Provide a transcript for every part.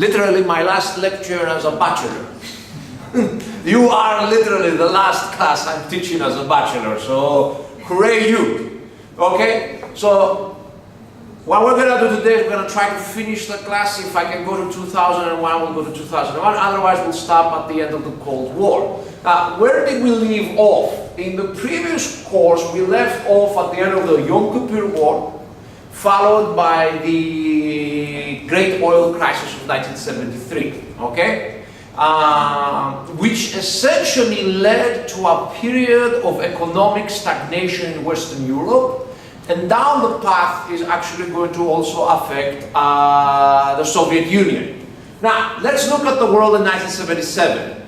literally my last lecture as a bachelor. You are literally the last class I'm teaching as a bachelor, so hooray you. Okay, so what we're going to do today is we're going to try to finish the class. If I can go to 2001, we'll go to 2001. Otherwise, we'll stop at the end of the Cold War. Where did we leave off? In the previous course, we left off at the end of the Yom Kippur War, followed by the Great Oil Crisis of 1973. Okay? Which essentially led to a period of economic stagnation in Western Europe. And down the path is actually going to also affect the Soviet Union. Now, let's look at the world in 1977.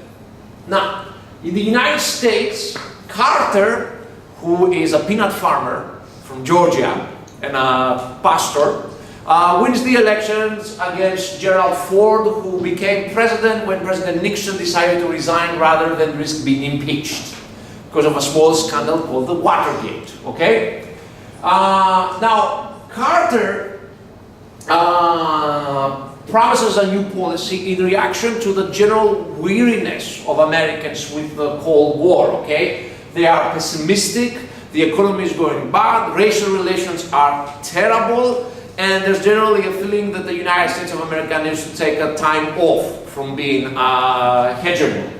Now, in the United States, Carter, who is a peanut farmer from Georgia and a pastor, wins the elections against Gerald Ford, who became president when President Nixon decided to resign rather than risk being impeached because of a small scandal called the Watergate. Okay? Now, Carter promises a new policy in reaction to the general weariness of Americans with the Cold War, okay? They are pessimistic, the economy is going bad, racial relations are terrible, and there's generally a feeling that the United States of America needs to take a time off from being hegemon.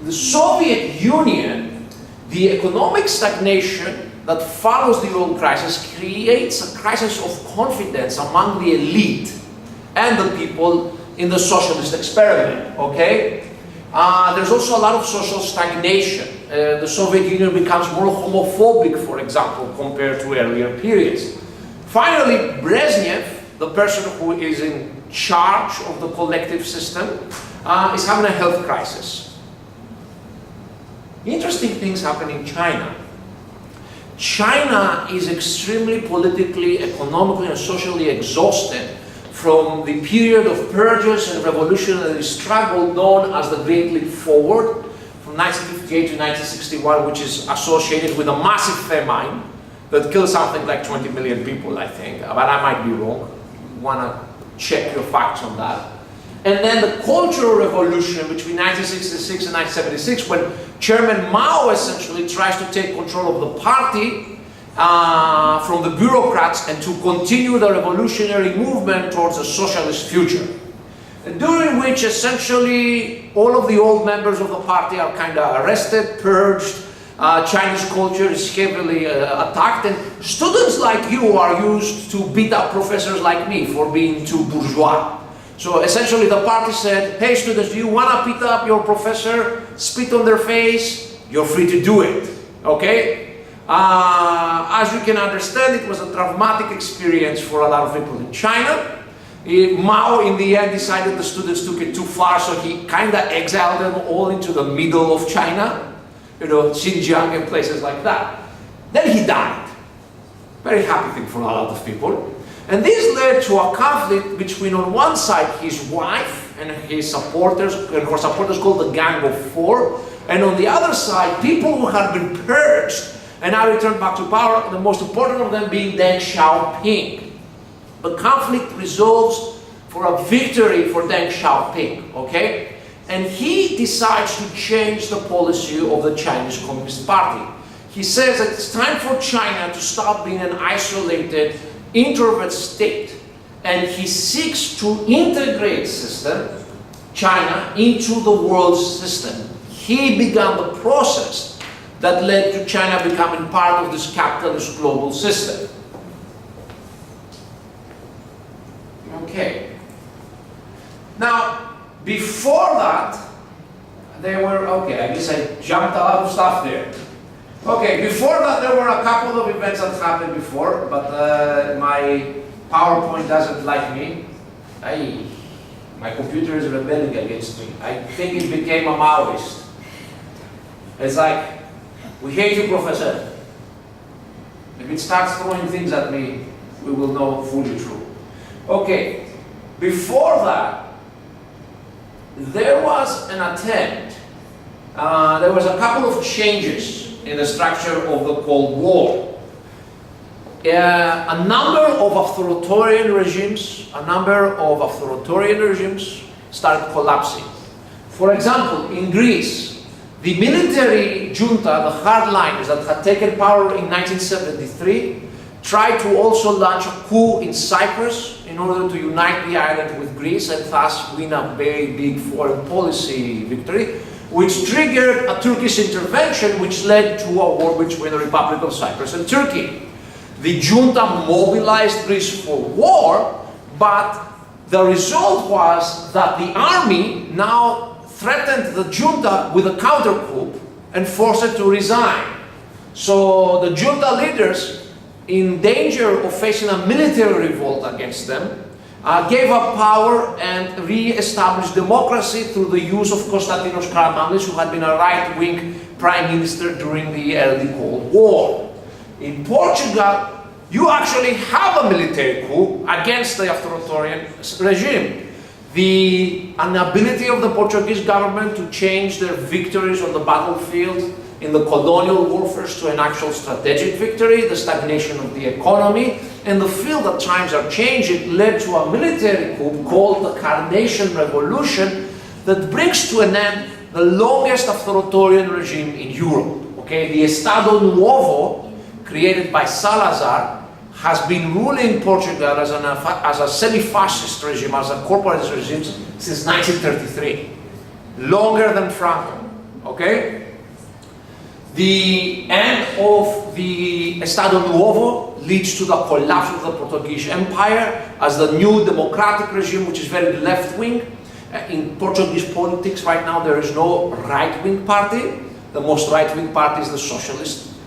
The Soviet Union, the economic stagnation that follows the oil crisis creates a crisis of confidence among the elite and the people in the socialist experiment, okay? There's also a lot of social stagnation. The Soviet Union becomes more homophobic, for example, compared to earlier periods. Finally, Brezhnev, the person who is in charge of the collective system, is having a health crisis. Interesting things happen in China. China is extremely politically, economically, and socially exhausted from the period of purges and revolutionary struggle known as the Great Leap Forward from 1958 to 1961, which is associated with a massive famine that killed something like 20 million people, I think, but I might be wrong. You want to check your facts on that. And then the Cultural Revolution between 1966 and 1976, when Chairman Mao essentially tries to take control of the party from the bureaucrats and to continue the revolutionary movement towards a socialist future. And during which essentially all of the old members of the party are kind of arrested, purged, Chinese culture is heavily attacked, and students like you are used to beat up professors like me for being too bourgeois. So essentially the party said, hey students, do you want to beat up your professor, spit on their face? You're free to do it, okay? As you can understand, it was a traumatic experience for a lot of people in China. Mao in the end decided the students took it too far, so he kind of exiled them all into the middle of China, you know, Xinjiang and places like that. Then he died. Very happy thing for a lot of people. And this led to a conflict between, on one side, his wife and his supporters, and her supporters called the Gang of Four, and on the other side, people who had been purged and now returned back to power, the most important of them being Deng Xiaoping. The conflict resolves for a victory for Deng Xiaoping, okay? And he decides to change the policy of the Chinese Communist Party. He says that it's time for China to stop being an isolated introvert state, and he seeks to integrate China into the world system. He began the process that led to China becoming part of this capitalist global system. Okay. Now, before that, there were, okay, I guess I jumped a lot of stuff there. Okay, before that there were a couple of events that happened before, but my PowerPoint doesn't like me. My computer is rebelling against me. I think it became a Maoist. It's like, we hate you, Professor. If it starts throwing things at me, we will know fully true. Okay, before that, there was an attempt. There was a couple of changes in the structure of the Cold War. a number of authoritarian regimes started collapsing. For example, in Greece, the military junta, the hardliners that had taken power in 1973, tried to also launch a coup in Cyprus in order to unite the island with Greece and thus win a very big foreign policy victory, which triggered a Turkish intervention which led to a war between the Republic of Cyprus and Turkey. The junta mobilized Greece for war, but the result was that the army now threatened the junta with a counter coup and forced it to resign. So the junta leaders, in danger of facing a military revolt against them, gave up power and re-established democracy through the use of Konstantinos Karamanlis, who had been a right-wing prime minister during the early Cold War. In Portugal, you actually have a military coup against the authoritarian regime. The inability of the Portuguese government to change their victories on the battlefield in the colonial warfare to an actual strategic victory, the stagnation of the economy, and the feel that times are changing led to a military coup called the Carnation Revolution that brings to an end the longest authoritarian regime in Europe. Okay, the Estado Novo, created by Salazar, has been ruling Portugal as a semi-fascist regime, as a corporate regime since 1933. Longer than Franco, okay? The end of the Estado Novo leads to the collapse of the Portuguese Empire as the new democratic regime, which is very left-wing. In Portuguese politics right now, there is no right-wing party. The most right-wing party is the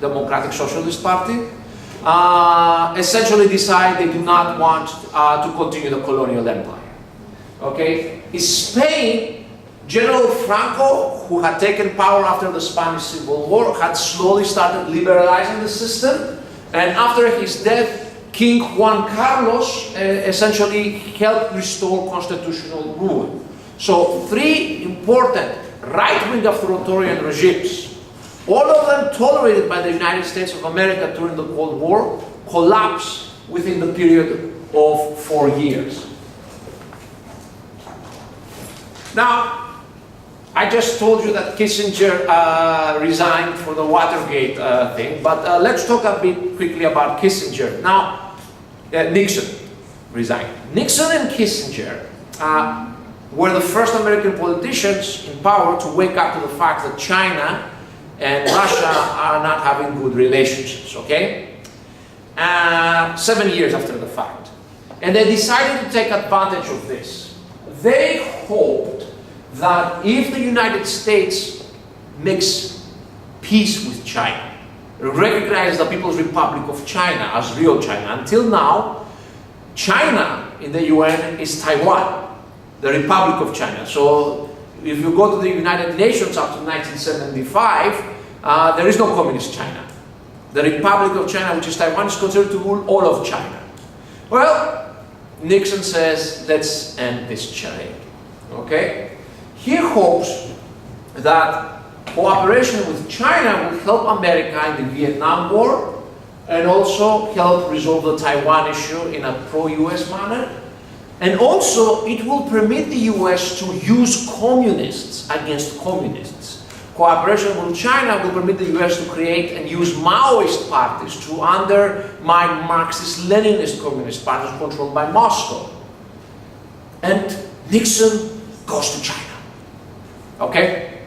Democratic Socialist Party. Essentially decide they do not want to continue the colonial empire. Okay? In Spain, General Franco, who had taken power after the Spanish Civil War, had slowly started liberalizing the system, and after his death, King Juan Carlos essentially helped restore constitutional rule. So three important right-wing authoritarian regimes, all of them tolerated by the United States of America during the Cold War, collapsed within the period of 4 years. Now, I just told you that Kissinger resigned for the Watergate thing, but let's talk a bit quickly about Kissinger. Now, Nixon resigned. Nixon and Kissinger were the first American politicians in power to wake up to the fact that China and Russia are not having good relationships, okay? 7 years after the fact. And they decided to take advantage of this. They hoped that if the United States makes peace with China, recognize the People's Republic of China as real China. Until now, China in the UN is Taiwan, the Republic of China. So if you go to the United Nations up to 1975, there is no communist China. The Republic of China, which is Taiwan, is considered to rule all of China. Well, Nixon says, let's end this charade, okay? He hopes that cooperation with China will help America in the Vietnam War and also help resolve the Taiwan issue in a pro-US manner. And also, it will permit the US to use communists against communists. Cooperation with China will permit the US to create and use Maoist parties to undermine Marxist-Leninist communist parties controlled by Moscow. And Nixon goes to China. Okay?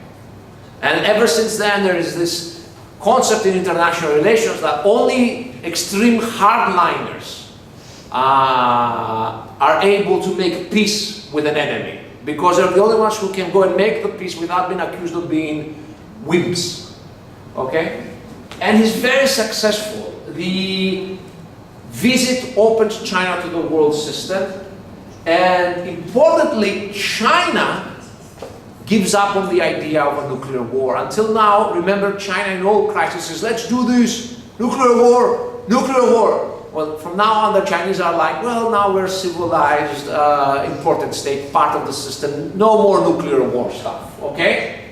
And ever since then, there is this concept in international relations that only extreme hardliners are able to make peace with an enemy, because they're the only ones who can go and make the peace without being accused of being wimps. Okay? And he's very successful. The visit opens China to the world system, and importantly, China gives up on the idea of a nuclear war. Until now, remember, China in all crises, let's do this, nuclear war, nuclear war. Well, from now on, the Chinese are like, well, now we're civilized, important state, part of the system, no more nuclear war stuff, okay?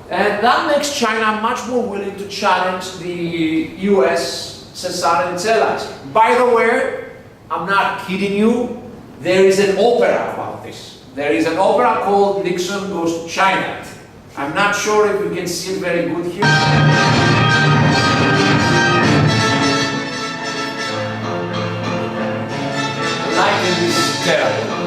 And that makes China much more willing to challenge the US Cesare Nicelas. By the way, I'm not kidding you, there is an opera about this. There is an opera called Nixon Goes to China. I'm not sure if you can see it very good here. The lighting is terrible.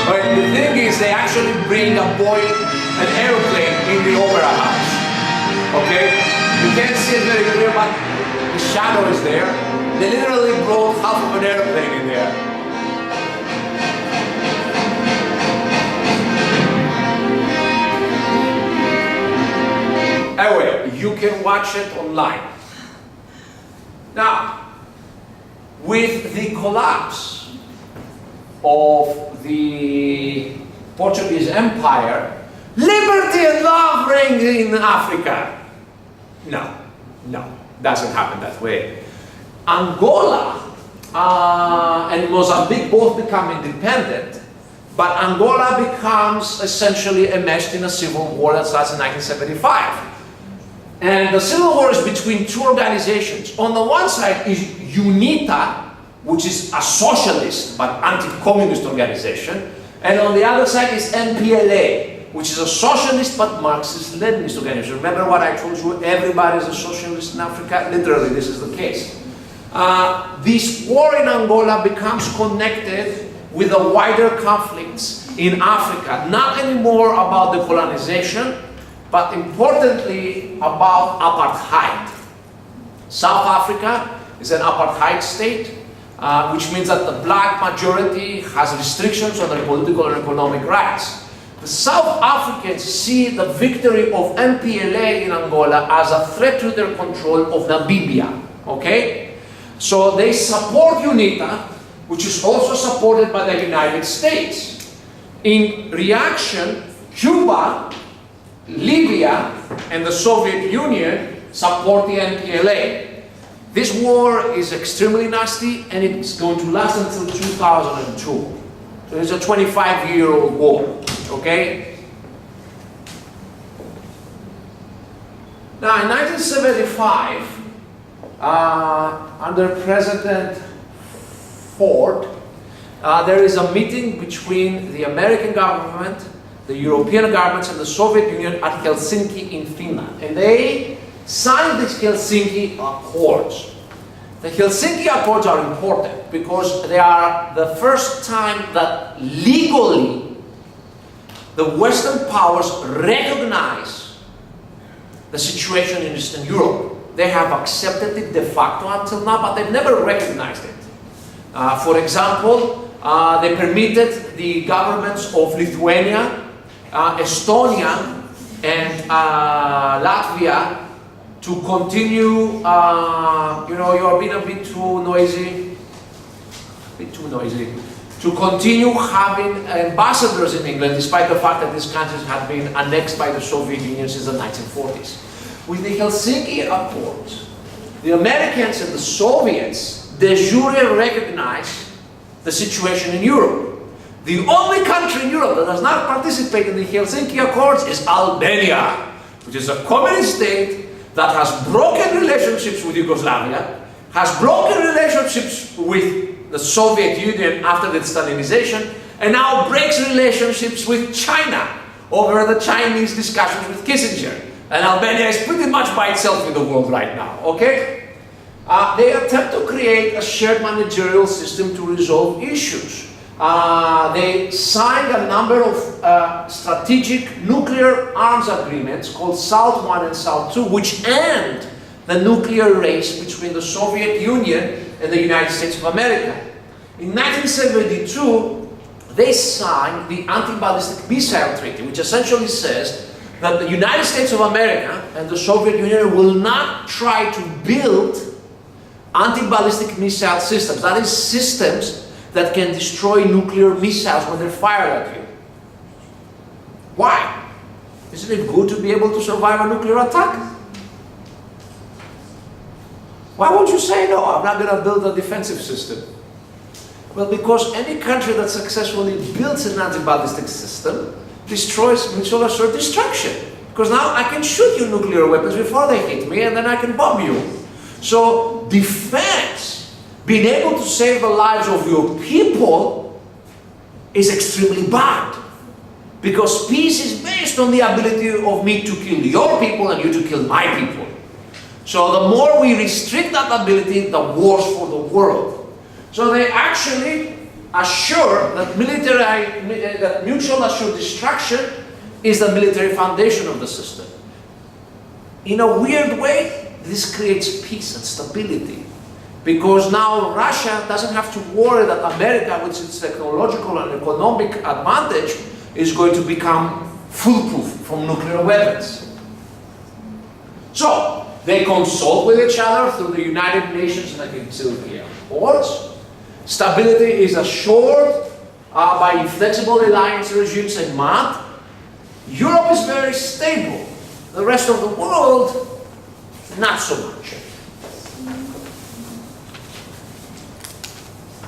But the thing is, they actually bring an airplane in the opera house. Okay? You can't see it very clear, but the shadow is there. They literally brought half of an airplane in there. Anyway, you can watch it online. Now, with the collapse of the Portuguese Empire, liberty and love reigned in Africa. No, doesn't happen that way. Angola and Mozambique both become independent, but Angola becomes essentially enmeshed in a civil war that starts in 1975. And the civil war is between two organizations. On the one side is UNITA, which is a socialist but anti-communist organization, and on the other side is MPLA, which is a socialist but Marxist-Leninist organization. Remember what I told you, everybody is a socialist in Africa? Literally, this is the case. This war in Angola becomes connected with the wider conflicts in Africa, not anymore about the colonization, but importantly about apartheid. South Africa is an apartheid state, which means that the black majority has restrictions on their political and economic rights. The South Africans see the victory of MPLA in Angola as a threat to their control of Namibia, okay? So they support UNITA, which is also supported by the United States. In reaction, Cuba, Libya, and the Soviet Union support the MPLA. This war is extremely nasty, and it's going to last until 2002. So it's a 25-year-old war, okay? Now, in 1975, under President Ford, there is a meeting between the American government, the European governments, and the Soviet Union at Helsinki in Finland. And they signed the Helsinki Accords. The Helsinki Accords are important because they are the first time that legally the Western powers recognize the situation in Eastern Europe. They have accepted it de facto until now, but they've never recognized it. For example, they permitted the governments of Lithuania, Estonia, and Latvia to continue, you're being a bit too noisy, to continue having ambassadors in England, despite the fact that these countries had been annexed by the Soviet Union since the 1940s. With the Helsinki Accords, the Americans and the Soviets de jure recognize the situation in Europe. The only country in Europe that does not participate in the Helsinki Accords is Albania, which is a communist state that has broken relationships with Yugoslavia, has broken relationships with the Soviet Union after the Stalinization, and now breaks relationships with China over the Chinese discussions with Kissinger. And Albania is pretty much by itself in the world right now, okay? They attempt to create a shared managerial system to resolve issues. They signed a number of strategic nuclear arms agreements called SALT I and SALT II, which end the nuclear race between the Soviet Union and the United States of America. In 1972, they signed the Anti-Ballistic Missile Treaty, which essentially says that the United States of America and the Soviet Union will not try to build anti-ballistic missile systems. That is, systems that can destroy nuclear missiles when they're fired at you. Why? Isn't it good to be able to survive a nuclear attack? Why won't you say, no, I'm not going to build a defensive system? Well, because any country that successfully builds an anti-ballistic system destroys mutual assured destruction. Because now I can shoot you nuclear weapons before they hit me, and then I can bomb you. So defense, being able to save the lives of your people, is extremely bad. Because peace is based on the ability of me to kill your people and you to kill my people. So the more we restrict that ability, the worse for the world. So they actually assure that that mutual assured destruction is the military foundation of the system. In a weird way, this creates peace and stability. Because now Russia doesn't have to worry that America, with its technological and economic advantage, is going to become foolproof from nuclear weapons. So, they consult with each other through the United Nations and the Wars. Stability is assured by inflexible alliance regimes and MAD. Europe is very stable. The rest of the world, not so much.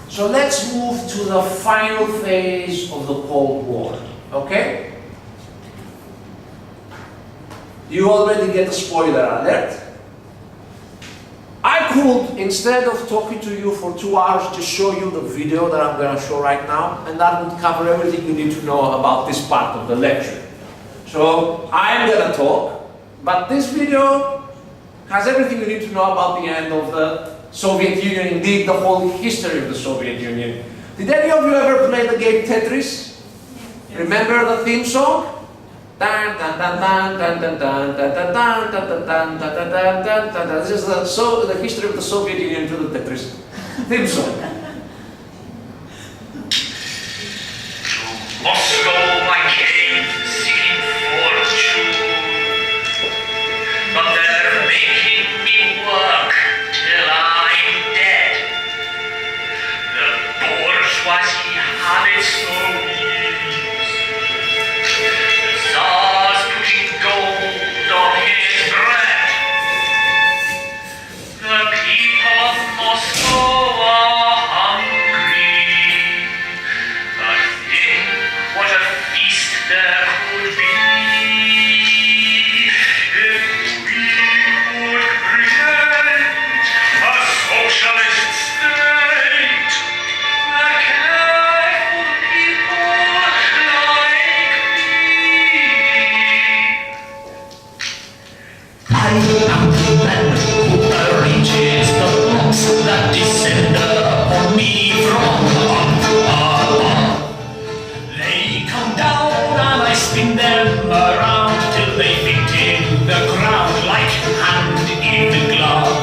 So let's move to the final phase of the Cold War. Okay? You already get a spoiler alert. I could, instead of talking to you for 2 hours, just show you the video that I'm going to show right now, and that would cover everything you need to know about this part of the lecture. So, I'm going to talk, but this video has everything you need to know about the end of the Soviet Union, indeed the whole history of the Soviet Union. Did any of you ever play the game Tetris? Remember the theme song? This is the history of the Soviet Union to the Tetris theme song. Moscow I came seeking fortune, but they're making me work till I'm dead. The bourgeoisie have it so easy. The Tsar's putting gold on his bread. The people of Moscow are hungry. But think what a feast there could be if we could create a socialist state that cared for the people like me. I am the man who arranges the blocks that descend upon me from above. They come down and I spin them around till they fit in the ground like hand in glove.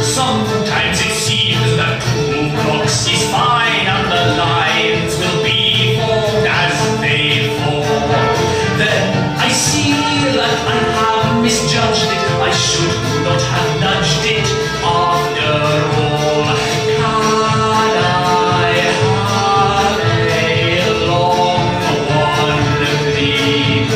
Sometimes it seems that 2 blocks is fine and the lines will be formed as they fall. Then I see that I have misjudged it. I should not have nudged it after all. Can I have a long one, please?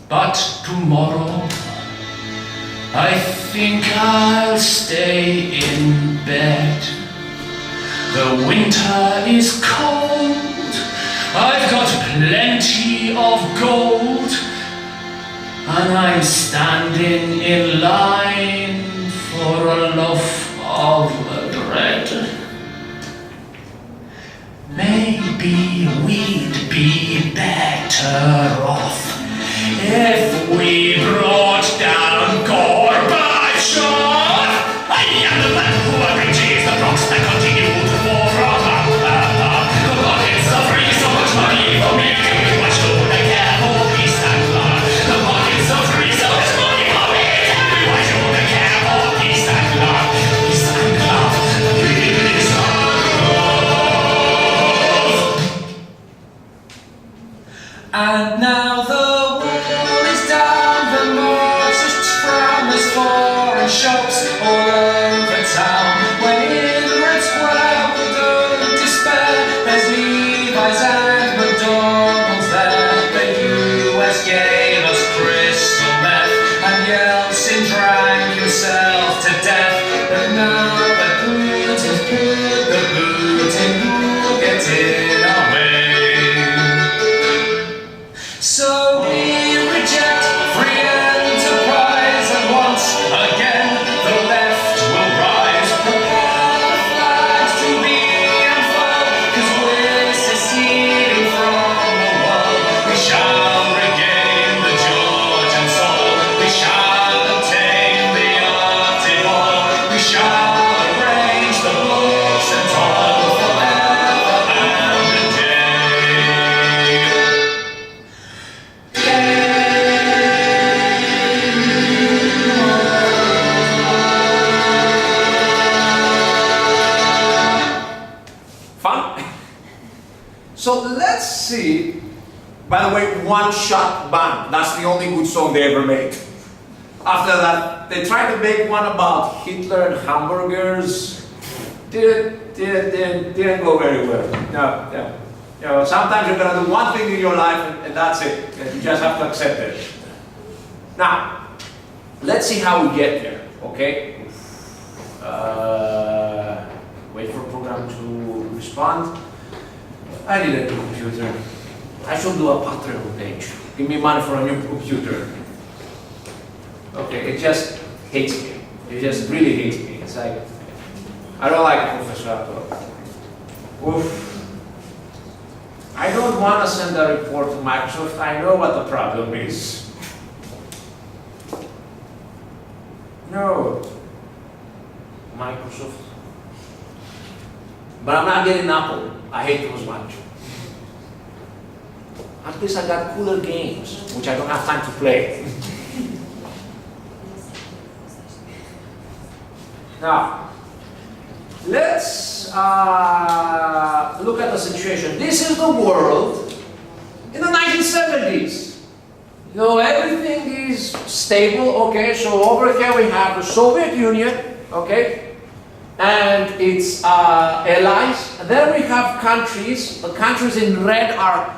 But tomorrow, I think I'll stay in bed. The winter is cold, I've got plenty of gold, and I'm standing in line for a loaf of bread. Maybe we'd be better off if we brought down Gorbachev. I am the man who arranges the blocks that continue to fall from the pockets of free, so much money for me. Why should I care for peace and love? The pockets of free, so much money for me. Why should I care for peace and love? Peace and love, peace and love. And now the wall is down, the Marxists promise foreign shops all over town. When in Red Square we don't despair, there's Levi's and McDonald's there. The US gave us crystal meth, and Yeltsin drank himself to death. But now that Putin's put the boot in, who'll get in our way? So we reject free enterprise, and once again the left will rise. Prepare the flags to be unfurled, 'cause we're seceding from the world. We shall regain the Georgian soil, we shall obtain the Arctic oil, we shall arrange the books and toil forever and a day. Fun? So let's see. By the way, One Shot Band. That's the only good song they ever made. After that, they tried to make one about Hitler and hamburgers. Didn't go very well. No. You know, sometimes you're gonna do one thing in your life and that's it. And you just have to accept it. Now, let's see how we get there, okay? Wait for the program to respond. I need a new computer. I should do a Patreon page. Give me money for a new computer. Okay, it just hates me. It just really hates me. It's like, I don't like it, Professor Arthur. Oof. I don't want to send a report to Microsoft. I know what the problem is. No. Microsoft. But I'm not getting Apple. I hate those much. At least I got cooler games, which I don't have time to play. Now, let's look at the situation. This is the world in the 1970s. You know, everything is stable, okay? So over here we have the Soviet Union, okay? And its allies. And then we have countries. The countries in red are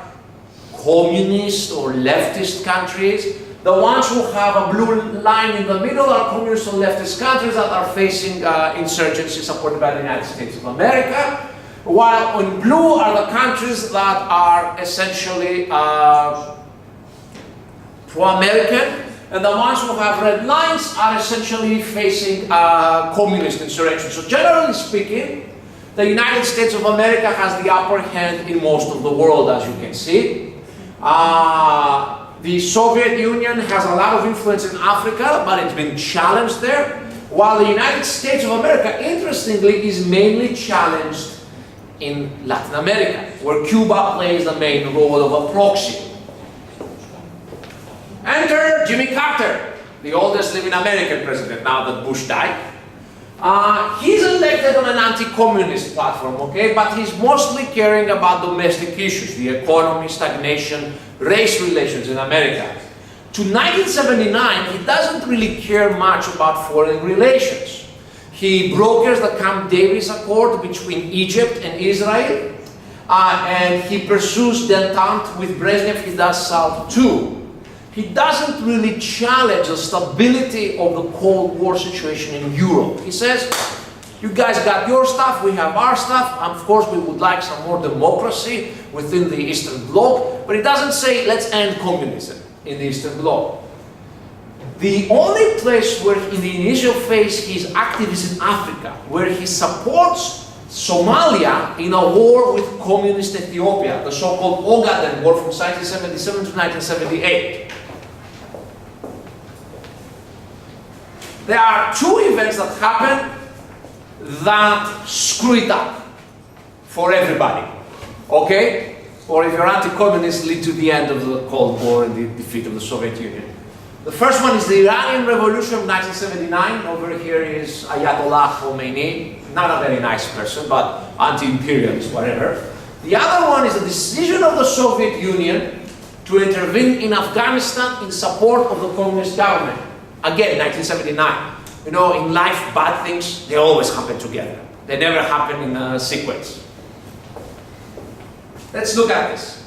communist or leftist countries. The ones who have a blue line in the middle are communist or leftist countries that are facing insurgency supported by the United States of America. While in blue are the countries that are essentially pro-American. And the ones who have red lines are essentially facing communist insurrection. So generally speaking, the United States of America has the upper hand in most of the world, as you can see. The Soviet Union has a lot of influence in Africa, but it's been challenged there. While the United States of America, interestingly, is mainly challenged in Latin America, where Cuba plays the main role of a proxy. Enter Jimmy Carter, the oldest living American president now that Bush died. He's elected on an anti-communist platform, okay, but he's mostly caring about domestic issues, the economy, stagnation, race relations in America. To 1979, he doesn't really care much about foreign relations. He brokers the Camp Davis Accord between Egypt and Israel, and he pursues détente with Brezhnev. He does South too. he doesn't really challenge the stability of the Cold War situation in Europe. He says, you guys got your stuff, we have our stuff. Of course, we would like some more democracy within the Eastern Bloc, but he doesn't say, let's end communism in the Eastern Bloc. The only place where in the initial phase he's active is in Africa, where he supports Somalia in a war with communist Ethiopia, the so-called Ogaden War from 1977 to 1978. There are two events that happen that screw it up for everybody, okay? Or if you're anti-communist, lead to the end of the Cold War and the defeat of the Soviet Union. The first one is the Iranian Revolution of 1979. Over here is Ayatollah Khomeini, not a very nice person, but anti-imperialist, whatever. The other one is the decision of the Soviet Union to intervene in Afghanistan in support of the communist government. Again, 1979. You know, in life, bad things, they always happen together. They never happen in a sequence. Let's look at this.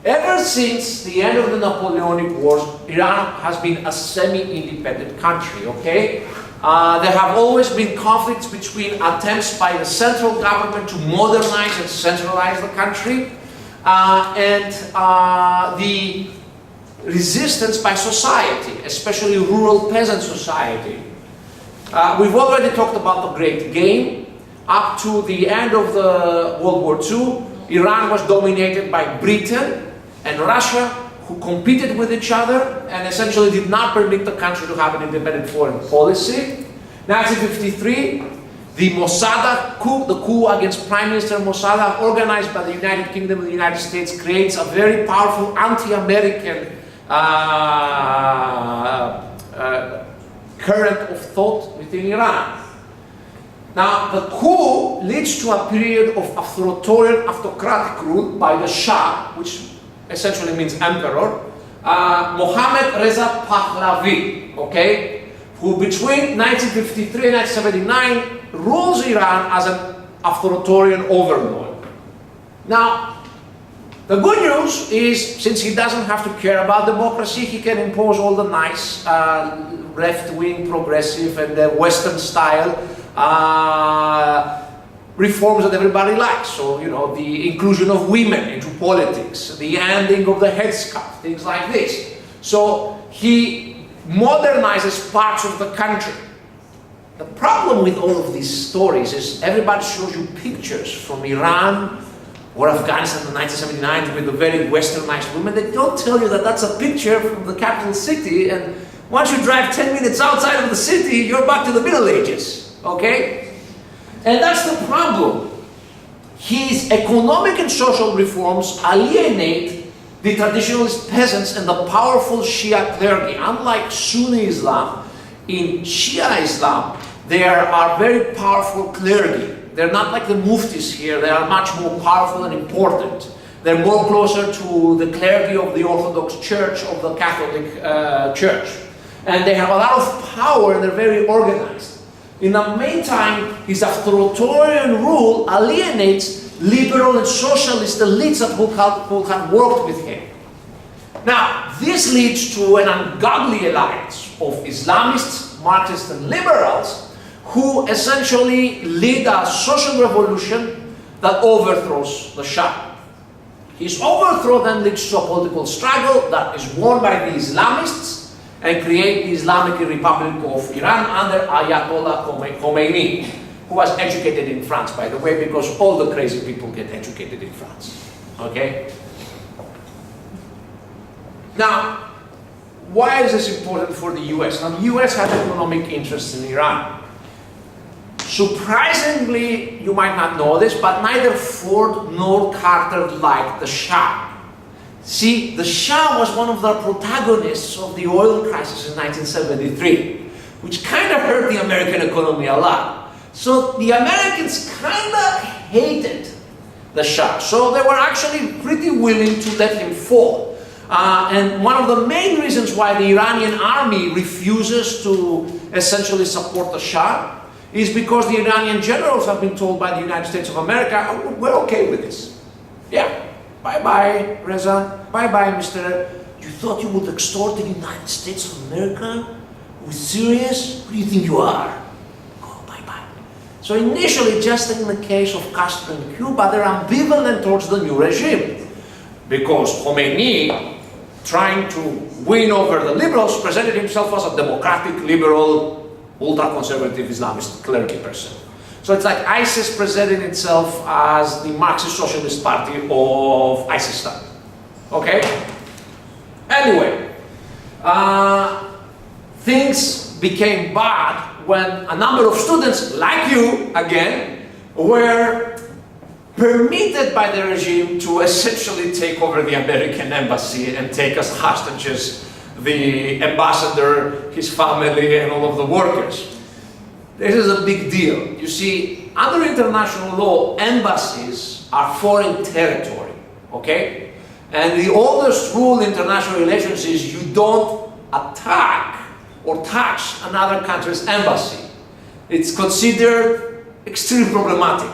Ever since the end of the Napoleonic Wars, Iran has been a semi-independent country, okay? There have always been conflicts between attempts by the central government to modernize and centralize the country and the resistance by society, especially rural peasant society. We've already talked about the Great Game. Up to the end of the World War II, Iran was dominated by Britain and Russia, who competed with each other and essentially did not permit the country to have an independent foreign policy. 1953, the Mossad coup, the coup against Prime Minister Mossad, organized by the United Kingdom and the United States, creates a very powerful anti-American current of thought within Iran. Now, the coup leads to a period of authoritarian, autocratic rule by the Shah, which essentially means emperor, Mohammad Reza Pahlavi, okay, who between 1953 and 1979 rules Iran as an authoritarian overlord. Now, the good news is, since he doesn't have to care about democracy, he can impose all the nice left-wing, progressive, and Western style reforms that everybody likes. So, you know, the inclusion of women into politics, the ending of the headscarf, things like this. So he modernizes parts of the country. The problem with all of these stories is everybody shows you pictures from Iran or Afghanistan in 1979 with the very westernized women. They don't tell you that that's a picture from the capital city, and once you drive 10 minutes outside of the city, you're back to the Middle Ages, okay? And that's the problem. His economic and social reforms alienate the traditionalist peasants and the powerful Shia clergy. Unlike Sunni Islam, in Shia Islam, there are very powerful clergy. They're not like the muftis here. They are much more powerful and important. They're more closer to the clergy of the Orthodox Church, of the Catholic Church. And they have a lot of power and they're very organized. In the meantime, his authoritarian rule alienates liberal and socialist elites that who have worked with him. Now, this leads to an ungodly alliance of Islamists, Marxists, and liberals who essentially lead a social revolution that overthrows the Shah. His overthrow then leads to a political struggle that is won by the Islamists and create the Islamic Republic of Iran under Ayatollah Khomeini, who was educated in France, by the way, because all the crazy people get educated in France, okay? Now, why is this important for the US? Now, the US has economic interests in Iran. Surprisingly, you might not know this, but neither Ford nor Carter liked the Shah. See, the Shah was one of the protagonists of the oil crisis in 1973, which kind of hurt the American economy a lot. So the Americans kind of hated the Shah. So they were actually pretty willing to let him fall. And one of the main reasons why the Iranian army refuses to essentially support the Shah is because the Iranian generals have been told by the United States of America, oh, we're okay with this. Yeah. Bye-bye, Reza. Bye-bye, Mr. You You thought you would extort the United States of America? Are we serious? Who do you think you are? Go, bye-bye. So initially, just in the case of Castro in Cuba, they're ambivalent towards the new regime. Because Khomeini, trying to win over the liberals, presented himself as a democratic, liberal, ultra-conservative Islamist clergy person. So it's like ISIS presented itself as the Marxist Socialist Party of ISIStan. Okay? Anyway, things became bad when a number of students, like you, again, were permitted by the regime to essentially take over the American embassy and take as hostages the ambassador, his family, and all of the workers. This is a big deal. You see, under international law, embassies are foreign territory, okay? And the oldest rule in international relations is you don't attack or touch another country's embassy. It's considered extremely problematic.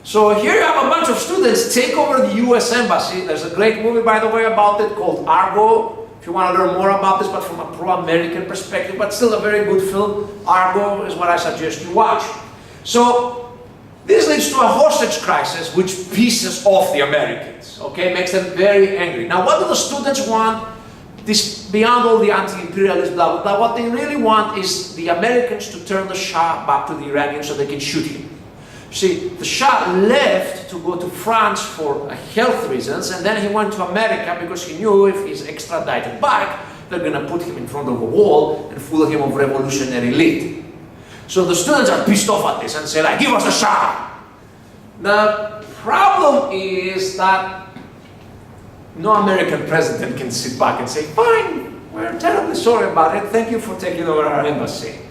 So here you have a bunch of students take over the US Embassy. There's a great movie, by the way, about it called Argo. If you want to learn more about this, but from a pro-American perspective, but still a very good film. Argo is what I suggest you watch. So this leads to a hostage crisis, which pisses off the Americans, okay? Makes them very angry. Now, what do the students want? This, beyond all the anti-imperialist blah, blah, blah, what they really want is the Americans to turn the Shah back to the Iranians so they can shoot him. See, the Shah left to go to France for health reasons, and then he went to America because he knew if he's extradited back, they're going to put him in front of a wall and full him of revolutionary lead. So the students are pissed off at this and say, like, give us the Shah. The problem is that no American president can sit back and say, fine, we're terribly sorry about it, thank you for taking over our embassy.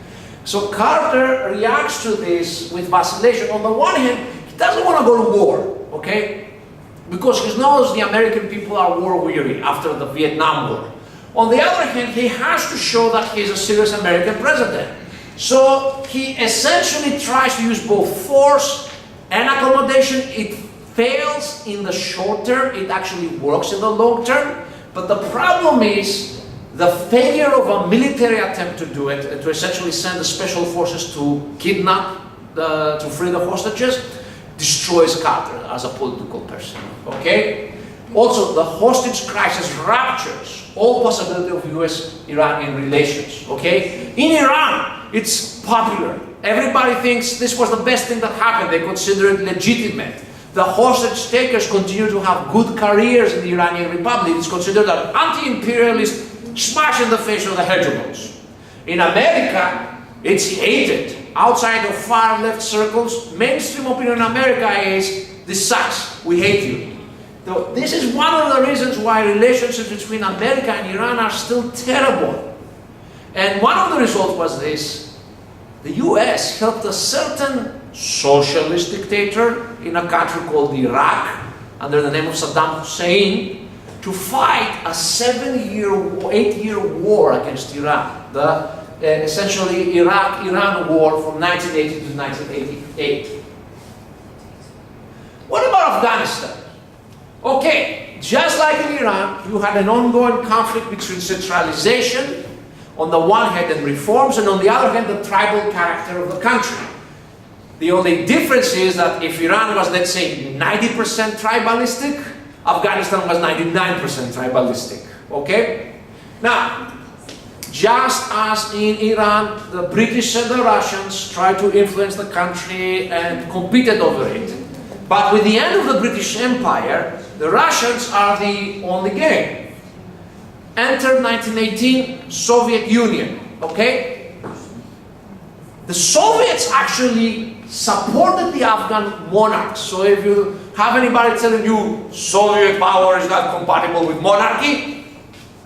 So Carter reacts to this with vacillation. On the one hand, he doesn't want to go to war, okay? Because he knows the American people are war weary after the Vietnam War. On the other hand, he has to show that he's a serious American president. So he essentially tries to use both force and accommodation. It fails in the short term, it actually works in the long term. But the problem is, the failure of a military attempt to do it, to essentially send the special forces to kidnap, to free the hostages, destroys Carter as a political person, okay? Also, the hostage crisis ruptures all possibility of US-Iranian relations, okay? In Iran, it's popular. Everybody thinks this was the best thing that happened. They consider it legitimate. The hostage takers continue to have good careers in the Iranian Republic. It's considered an anti-imperialist smash in the face of the hegemons. In America, it's hated. Outside of far left circles, mainstream opinion in America is, this sucks, we hate you. So this is one of the reasons why relationships between America and Iran are still terrible. And one of the results was this: the US helped a certain socialist dictator in a country called Iraq, under the name of Saddam Hussein, to fight a 8-year war against Iran, the essentially Iraq-Iran war from 1980 to 1988. What about Afghanistan? Okay, just like in Iran, you had an ongoing conflict between centralization on the one hand and reforms, and on the other hand the tribal character of the country. The only difference is that if Iran was, let's say, 90% tribalistic, Afghanistan was 99% tribalistic, okay? Now, just as in Iran, the British and the Russians tried to influence the country and competed over it. But with the end of the British Empire, the Russians are the only game. Enter 1918, Soviet Union, okay? The Soviets actually supported the Afghan monarchs. So if you have anybody telling you Soviet power is not compatible with monarchy,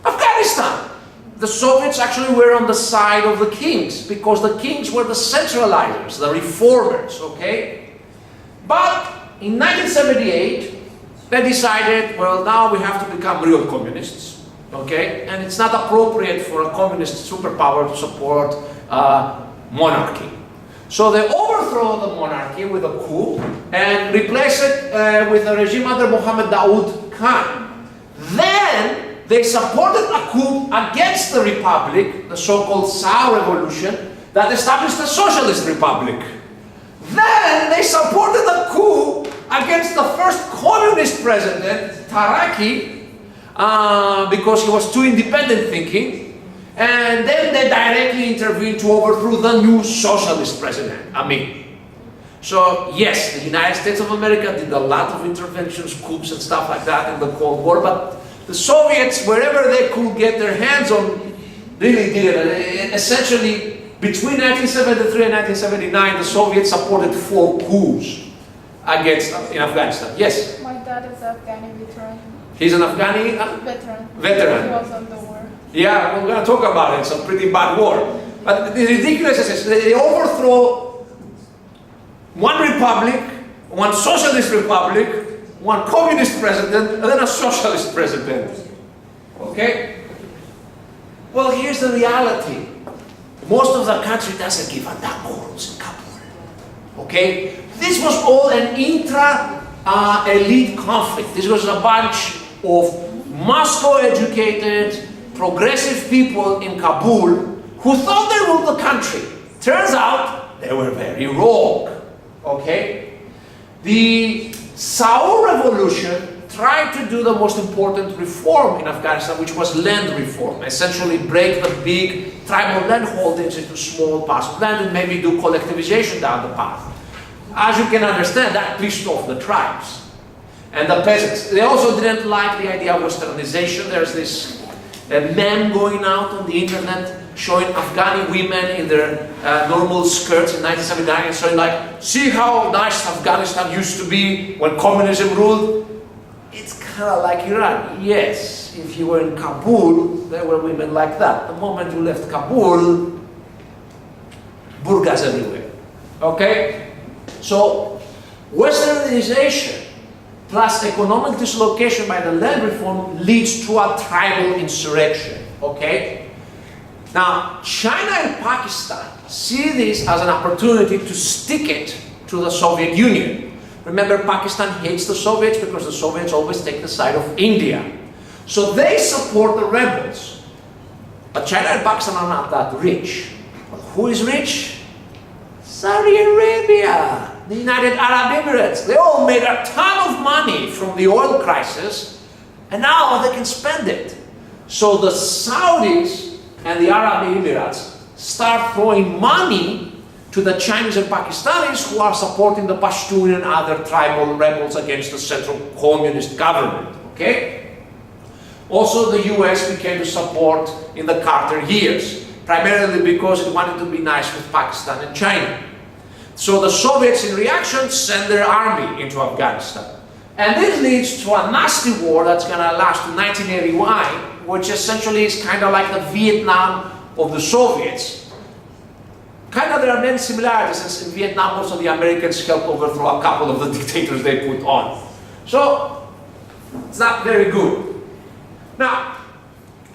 Afghanistan. The Soviets actually were on the side of the kings because the kings were the centralizers, the reformers, okay? But in 1978, they decided, well, now we have to become real communists, okay? And it's not appropriate for a communist superpower to support monarchy. So they overthrow the monarchy with a coup and replace it with a regime under Mohammed Daoud Khan. Then they supported a coup against the republic, the so-called Sao Revolution, that established a socialist republic. Then they supported a coup against the first communist president, Taraki, because he was too independent thinking. And then they directly intervened to overthrow the new socialist president, Amin. So yes, the United States of America did a lot of interventions, coups and stuff like that in the Cold War, but the Soviets, wherever they could get their hands on, really did it. Essentially, between 1973 and 1979, the Soviets supported 4 coups in Afghanistan. Yes? My dad is an Afghani veteran. He's an Afghani? Veteran. He was on the war. Yeah, we're going to talk about it. It's a pretty bad war. But the ridiculous is they overthrow one republic, one socialist republic, one communist president, and then a socialist president. Okay? Well, here's the reality. Most of the country doesn't give a damn who rules in Kabul. Okay? This was all an intra-elite conflict. This was a bunch of Moscow-educated, progressive people in Kabul who thought they ruled the country. Turns out they were very wrong. Okay? The Sao Revolution tried to do the most important reform in Afghanistan, which was land reform. Essentially break the big tribal land holdings into small parcels of land and maybe do collectivization down the path. As you can understand, that pissed off the tribes and the peasants. They also didn't like the idea of westernization. There's this meme going out on the internet showing Afghani women in their normal skirts in 1979 and showing like, see how nice Afghanistan used to be when communism ruled? It's kind of like Iran. Yes, if you were in Kabul, there were women like that. The moment you left Kabul, burqas everywhere. Okay? So, westernization plus economic dislocation by the land reform leads to a tribal insurrection. Okay? Now, China and Pakistan see this as an opportunity to stick it to the Soviet Union. Remember, Pakistan hates the Soviets because the Soviets always take the side of India. So they support the rebels. But China and Pakistan are not that rich. But who is rich? Saudi Arabia, the United Arab Emirates. They all made a ton of money from the oil crisis, and now they can spend it. So the Saudis and the Arab Emirates start throwing money to the Chinese and Pakistanis who are supporting the Pashtun and other tribal rebels against the central communist government. Okay? Also, the US became to support in the Carter years, primarily because it wanted to be nice with Pakistan and China. So the Soviets, in reaction, send their army into Afghanistan. And this leads to a nasty war that's going to last to 1981, which essentially is kind of like the Vietnam of the Soviets. Kind of there are many similarities, since in Vietnam also the Americans helped overthrow a couple of the dictators they put on. So, it's not very good. Now,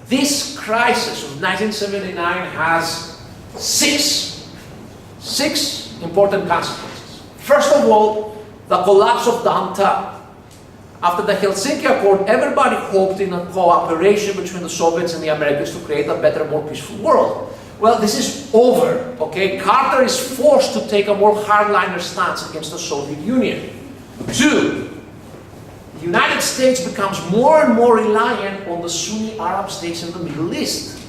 this crisis of 1979 has six important consequences. First of all, the collapse of the Entente. After the Helsinki Accord, everybody hoped in a cooperation between the Soviets and the Americans to create a better, more peaceful world. Well, this is over, okay? Carter is forced to take a more hardliner stance against the Soviet Union. 2, the United States becomes more and more reliant on the Sunni Arab states in the Middle East.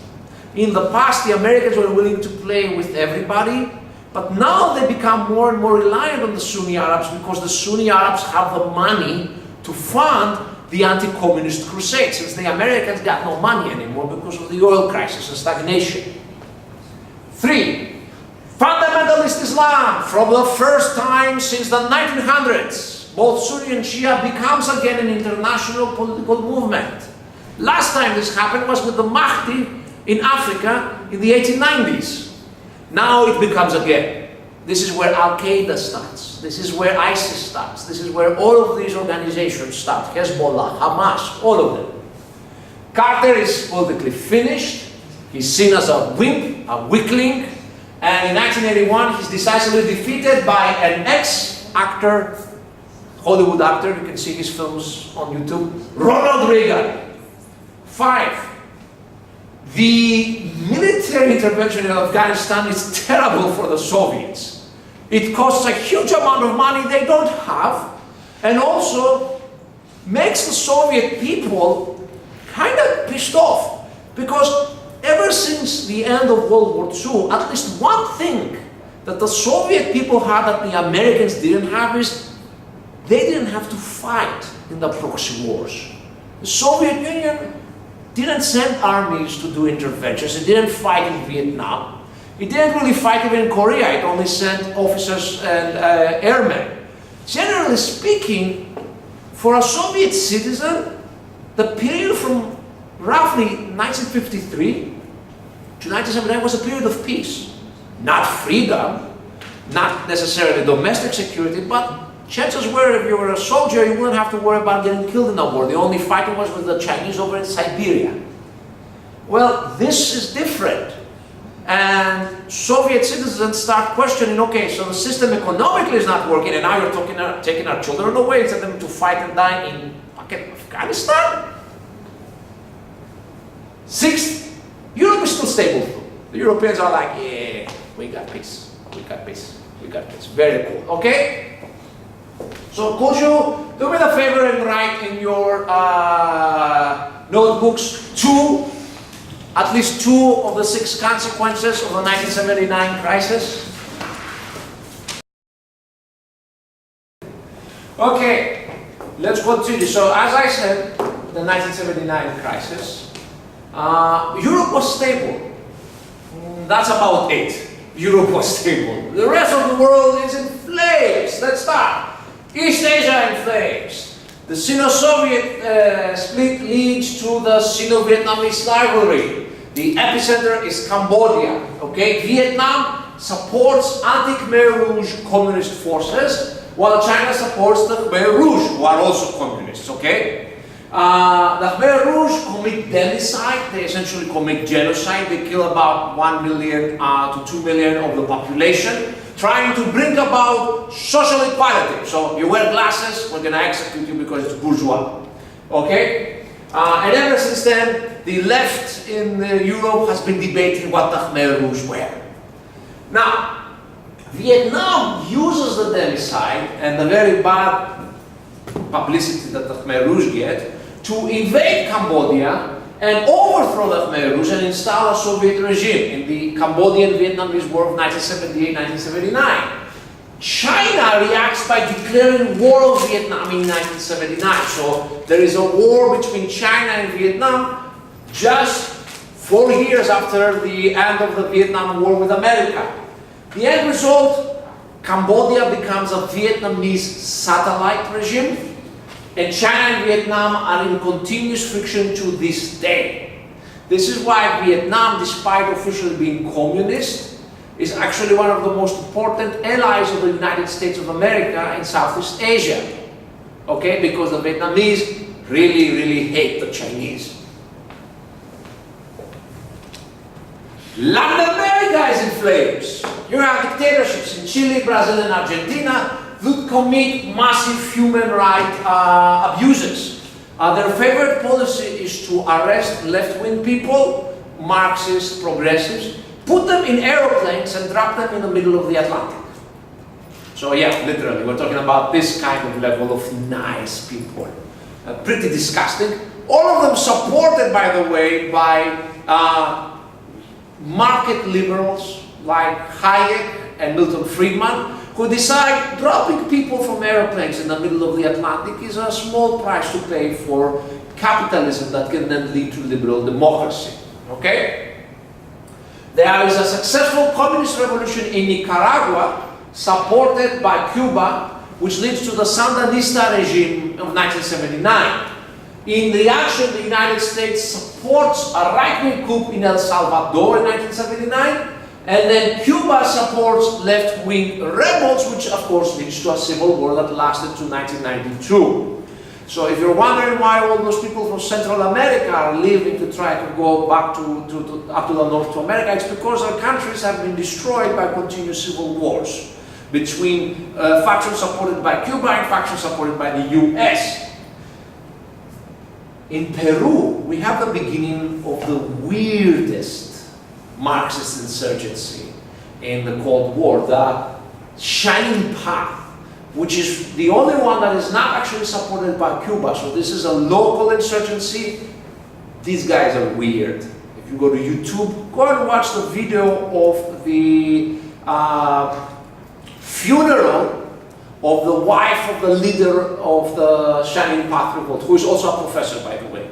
In the past, the Americans were willing to play with everybody, but now they become more and more reliant on the Sunni Arabs because the Sunni Arabs have the money to fund the anti-communist crusade, since the Americans got no money anymore because of the oil crisis and stagnation. 3, fundamentalist Islam. From the first time since the 1900s, both Sunni and Shia becomes again an international political movement. Last time this happened was with the Mahdi in Africa in the 1890s. Now it becomes again. This is where Al-Qaeda starts. This is where ISIS starts. This is where all of these organizations start. Hezbollah, Hamas, all of them. Carter is politically finished. He's seen as a wimp, a weakling. And in 1981, he's decisively defeated by an ex-actor, Hollywood actor. You can see his films on YouTube. Ronald Reagan. 5. The military intervention in Afghanistan is terrible for the Soviets. It costs a huge amount of money they don't have, and also makes the Soviet people kind of pissed off, because ever since the end of World War II, at least one thing that the Soviet people had that the Americans didn't have is they didn't have to fight in the proxy wars. The Soviet Union didn't send armies to do interventions. It didn't fight in Vietnam. It didn't really fight even in Korea. It only sent officers and airmen. Generally speaking, for a Soviet citizen, the period from roughly 1953 to 1979 was a period of peace. Not freedom, not necessarily domestic security, but chances were if you were a soldier, you wouldn't have to worry about getting killed in the war. The only fighting was with the Chinese over in Siberia. Well, this is different. And Soviet citizens start questioning, okay, so the system economically is not working, and now you're taking our children away and send them to fight and die in fucking Afghanistan? 6th, Europe is still stable. The Europeans are like, yeah, we got peace, we got peace, we got peace. Very cool, okay? So could you do me the favor and write in your notebooks at least two of the 6 consequences of the 1979 crisis? Okay, let's continue. So as I said, the 1979 crisis, Europe was stable. That's about it. Europe was stable. The rest of the world is in flames. Let's start. East Asia in flames. The Sino-Soviet split leads to the Sino-Vietnamese rivalry. The epicenter is Cambodia. Okay, Vietnam supports anti-Khmer Rouge communist forces, while China supports the Khmer Rouge, who are also communists. Okay, the Khmer Rouge commit democide. They essentially commit genocide. They kill about 1 million to 2 million of the population, trying to bring about social equality. So you wear glasses, we're going to execute you because it's bourgeois. Okay? And ever since then, the left in Europe has been debating what the Khmer Rouge were. Now, Vietnam uses the democide and the very bad publicity that the Khmer Rouge get to invade Cambodia and overthrow the Khmer Rouge and install a Soviet regime in the Cambodian-Vietnamese War of 1978-1979. China reacts by declaring war on Vietnam in 1979. So there is a war between China and Vietnam just 4 years after the end of the Vietnam War with America. The end result, Cambodia becomes a Vietnamese satellite regime, and China and Vietnam are in continuous friction to this day. This is why Vietnam, despite officially being communist, is actually one of the most important allies of the United States of America in Southeast Asia. Okay, because the Vietnamese really, really hate the Chinese. Latin America is in flames. You have dictatorships in Chile, Brazil, and Argentina that commit massive human rights abuses. Their favorite policy is to arrest left-wing people, Marxists, progressives, put them in aeroplanes and drop them in the middle of the Atlantic. So yeah, literally, we're talking about this kind of level of nice people. Pretty disgusting. All of them supported, by the way, by market liberals like Hayek and Milton Friedman, who decide dropping people from airplanes in the middle of the Atlantic is a small price to pay for capitalism that can then lead to liberal democracy. Okay? There is a successful communist revolution in Nicaragua, supported by Cuba, which leads to the Sandinista regime of 1979. In reaction, the United States supports a right-wing coup in El Salvador in 1979, and then Cuba supports left-wing rebels, which of course leads to a civil war that lasted to 1992. So if you're wondering why all those people from Central America are leaving to try to go back up to the North to America, it's because their countries have been destroyed by continuous civil wars between factions supported by Cuba and factions supported by the US. in Peru, we have the beginning of the weirdest Marxist insurgency in the Cold War, the Shining Path, which is the only one that is not actually supported by Cuba. So this is a local insurgency. These guys are weird. If you go to YouTube, go and watch the video of the funeral of the wife of the leader of the Shining Path revolt, who is also a professor, by the way.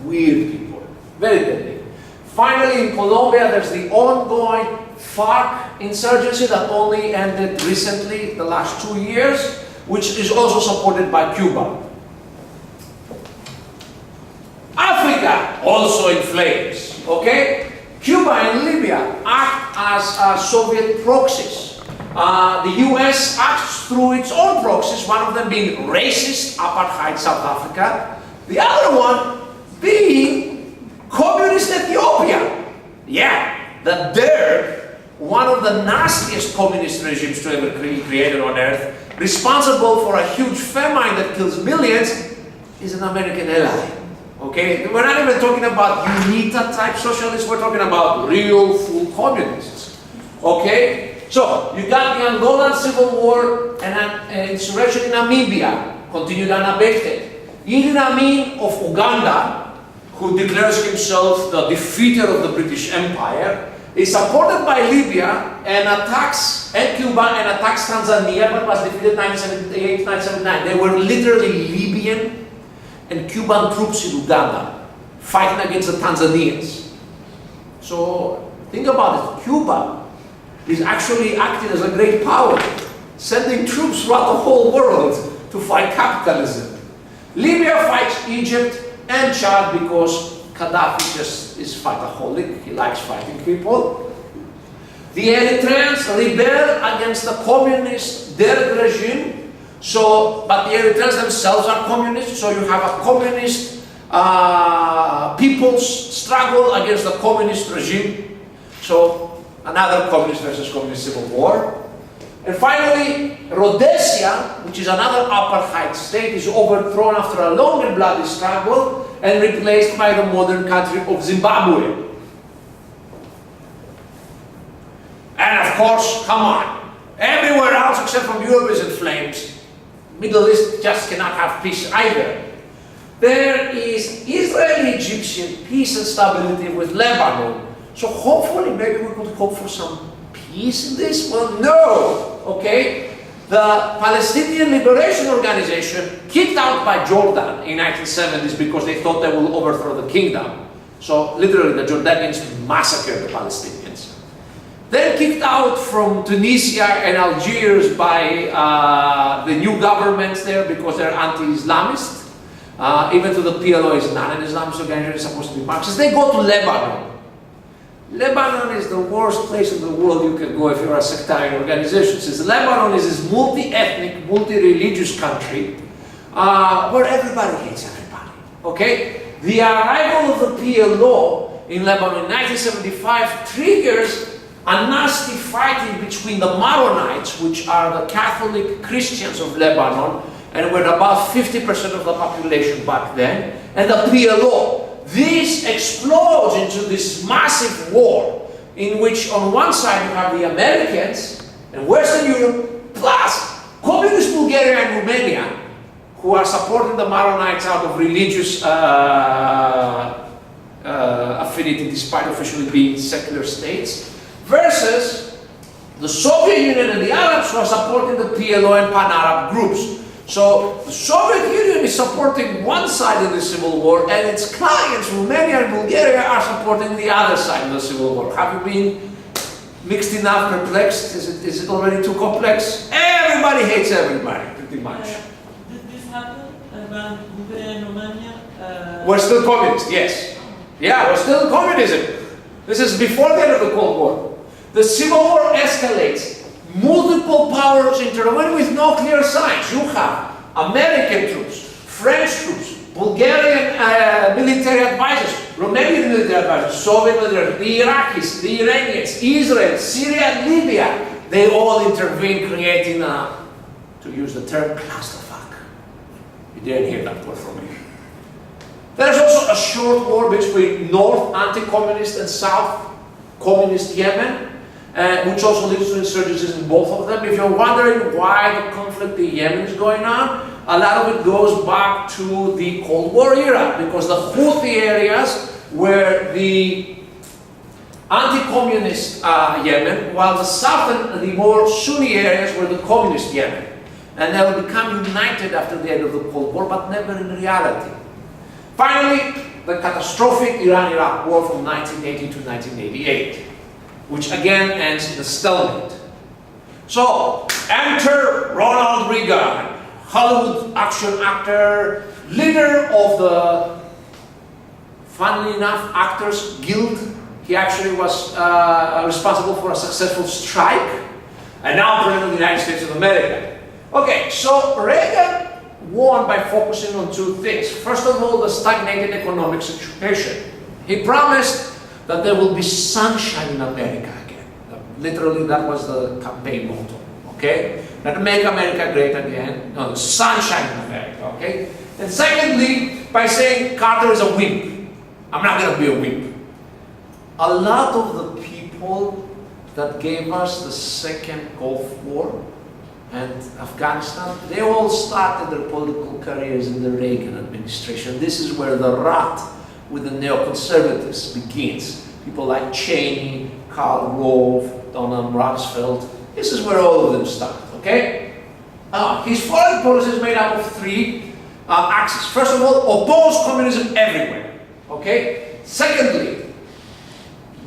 Weird people, very deadly. Finally, in Colombia, there's the ongoing FARC insurgency that only ended recently, the last 2 years, which is also supported by Cuba. Africa, also in flames, okay? Cuba and Libya act as Soviet proxies. The US acts through its own proxies, one of them being racist, apartheid South Africa, the other one being communist Ethiopia. Yeah, the Derg, one of the nastiest communist regimes to ever be created on earth, responsible for a huge famine that kills millions, is an American ally. Okay, we're not even talking about UNITA type socialists, we're talking about real full communists. Okay, so you got the Angolan Civil War and an insurrection in Namibia, continued unabated. Idi Amin of Uganda, who declares himself the defeater of the British Empire, is supported by Libya and attacks Cuba and attacks Tanzania, but was defeated in 1978, 1979. They were literally Libyan and Cuban troops in Uganda fighting against the Tanzanians. So think about it, Cuba is actually acting as a great power, sending troops throughout the whole world to fight capitalism. Libya fights Egypt and Chad because Gaddafi just is fightaholic, he likes fighting people. The Eritreans rebel against the communist Derg regime. But the Eritreans themselves are communists, so you have a communist people's struggle against the communist regime. So another communist versus communist civil war. And finally, Rhodesia, which is another apartheid state, is overthrown after a long and bloody struggle and replaced by the modern country of Zimbabwe. And of course, come on, everywhere else except from Europe is in flames. Middle East just cannot have peace either. There is Israeli-Egyptian peace and stability with Lebanon. So hopefully maybe we could hope for some peace in this? Well, no, okay? The Palestinian Liberation Organization kicked out by Jordan in 1970s because they thought they will overthrow the kingdom. So literally the Jordanians massacred the Palestinians. Then kicked out from Tunisia and Algiers by the new governments there because they're anti-Islamist. Even though the PLO is not an Islamist organization, it's supposed to be Marxist. They go to Lebanon. Lebanon is the worst place in the world you can go if you're a sectarian organization. Since Lebanon is this multi-ethnic, multi-religious country where everybody hates everybody. Okay? The arrival of the PLO in Lebanon in 1975 triggers a nasty fighting between the Maronites, which are the Catholic Christians of Lebanon, and were about 50% of the population back then, and the PLO. This explodes into this massive war, in which on one side you have the Americans and Western Europe, plus communist Bulgaria and Romania, who are supporting the Maronites out of religious affinity, despite officially being secular states, versus the Soviet Union and the Arabs who are supporting the PLO and Pan-Arab groups. So the Soviet Union is supporting one side of the civil war, and its clients, Romania and Bulgaria, are supporting the other side of the civil war. Have you been mixed enough, perplexed? Is it already too complex? Everybody hates everybody, pretty much. Did this happen about Bulgaria and Romania? We're still communist, yes. Yeah, we're still in communism. This is before the end of the Cold War. The civil war escalates. Multiple powers intervene with no clear signs. You have American troops, French troops, Bulgarian military advisors, Romanian military advisors, Soviet military, the Iraqis, the Iranians, Israel, Syria, and Libya. They all intervene, creating a, to use the term, clusterfuck. You didn't hear that word from me. There's also a short war between North anti-communist and South communist Yemen, which also leads to insurgencies in both of them. If you're wondering why the conflict in Yemen is going on, a lot of it goes back to the Cold War era, because the Houthi areas were the anti-communist Yemen, while the southern, the more Sunni areas were the communist Yemen. And they will become united after the end of the Cold War, but never in reality. Finally, the catastrophic Iran-Iraq War from 1980 to 1988, which again ends in a stalemate. So, enter Ronald Reagan, Hollywood action actor, leader of the, funnily enough, Actors Guild. He actually was responsible for a successful strike, and now President of the United States of America. Okay, so Reagan won by focusing on two things. First of all, the stagnated economic situation. He promised that there will be sunshine in America again. Literally, that was the campaign motto, okay? Not make America great again, no, sunshine in America, okay? And secondly, by saying Carter is a wimp. I'm not gonna be a wimp. A lot of the people that gave us the second Gulf War and Afghanistan, they all started their political careers in the Reagan administration. This is where the rot with the neoconservatives begins. People like Cheney, Karl Rove, Donald Rumsfeld. This is where all of them start, okay? His foreign policy is made up of three axes. First of all, oppose communism everywhere, okay? Secondly,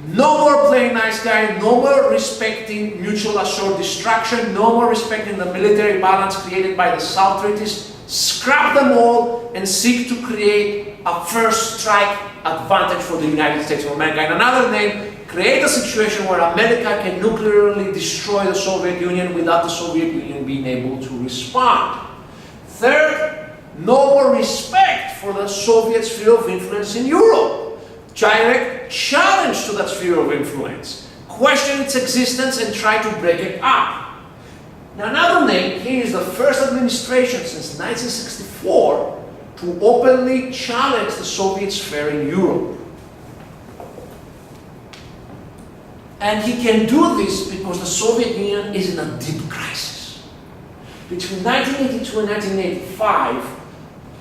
no more playing nice guy, no more respecting mutual assured destruction, no more respecting the military balance created by the SALT treaties. Scrap them all and seek to create a first strike advantage for the United States of America. In another name, create a situation where America can nuclearly destroy the Soviet Union without the Soviet Union being able to respond. Third, no more respect for the Soviet sphere of influence in Europe. Direct challenge to that sphere of influence. Question its existence and try to break it up. Now, another name, he is the first administration since 1964 to openly challenge the Soviet sphere in Europe. And he can do this because the Soviet Union is in a deep crisis. Between 1982 and 1985,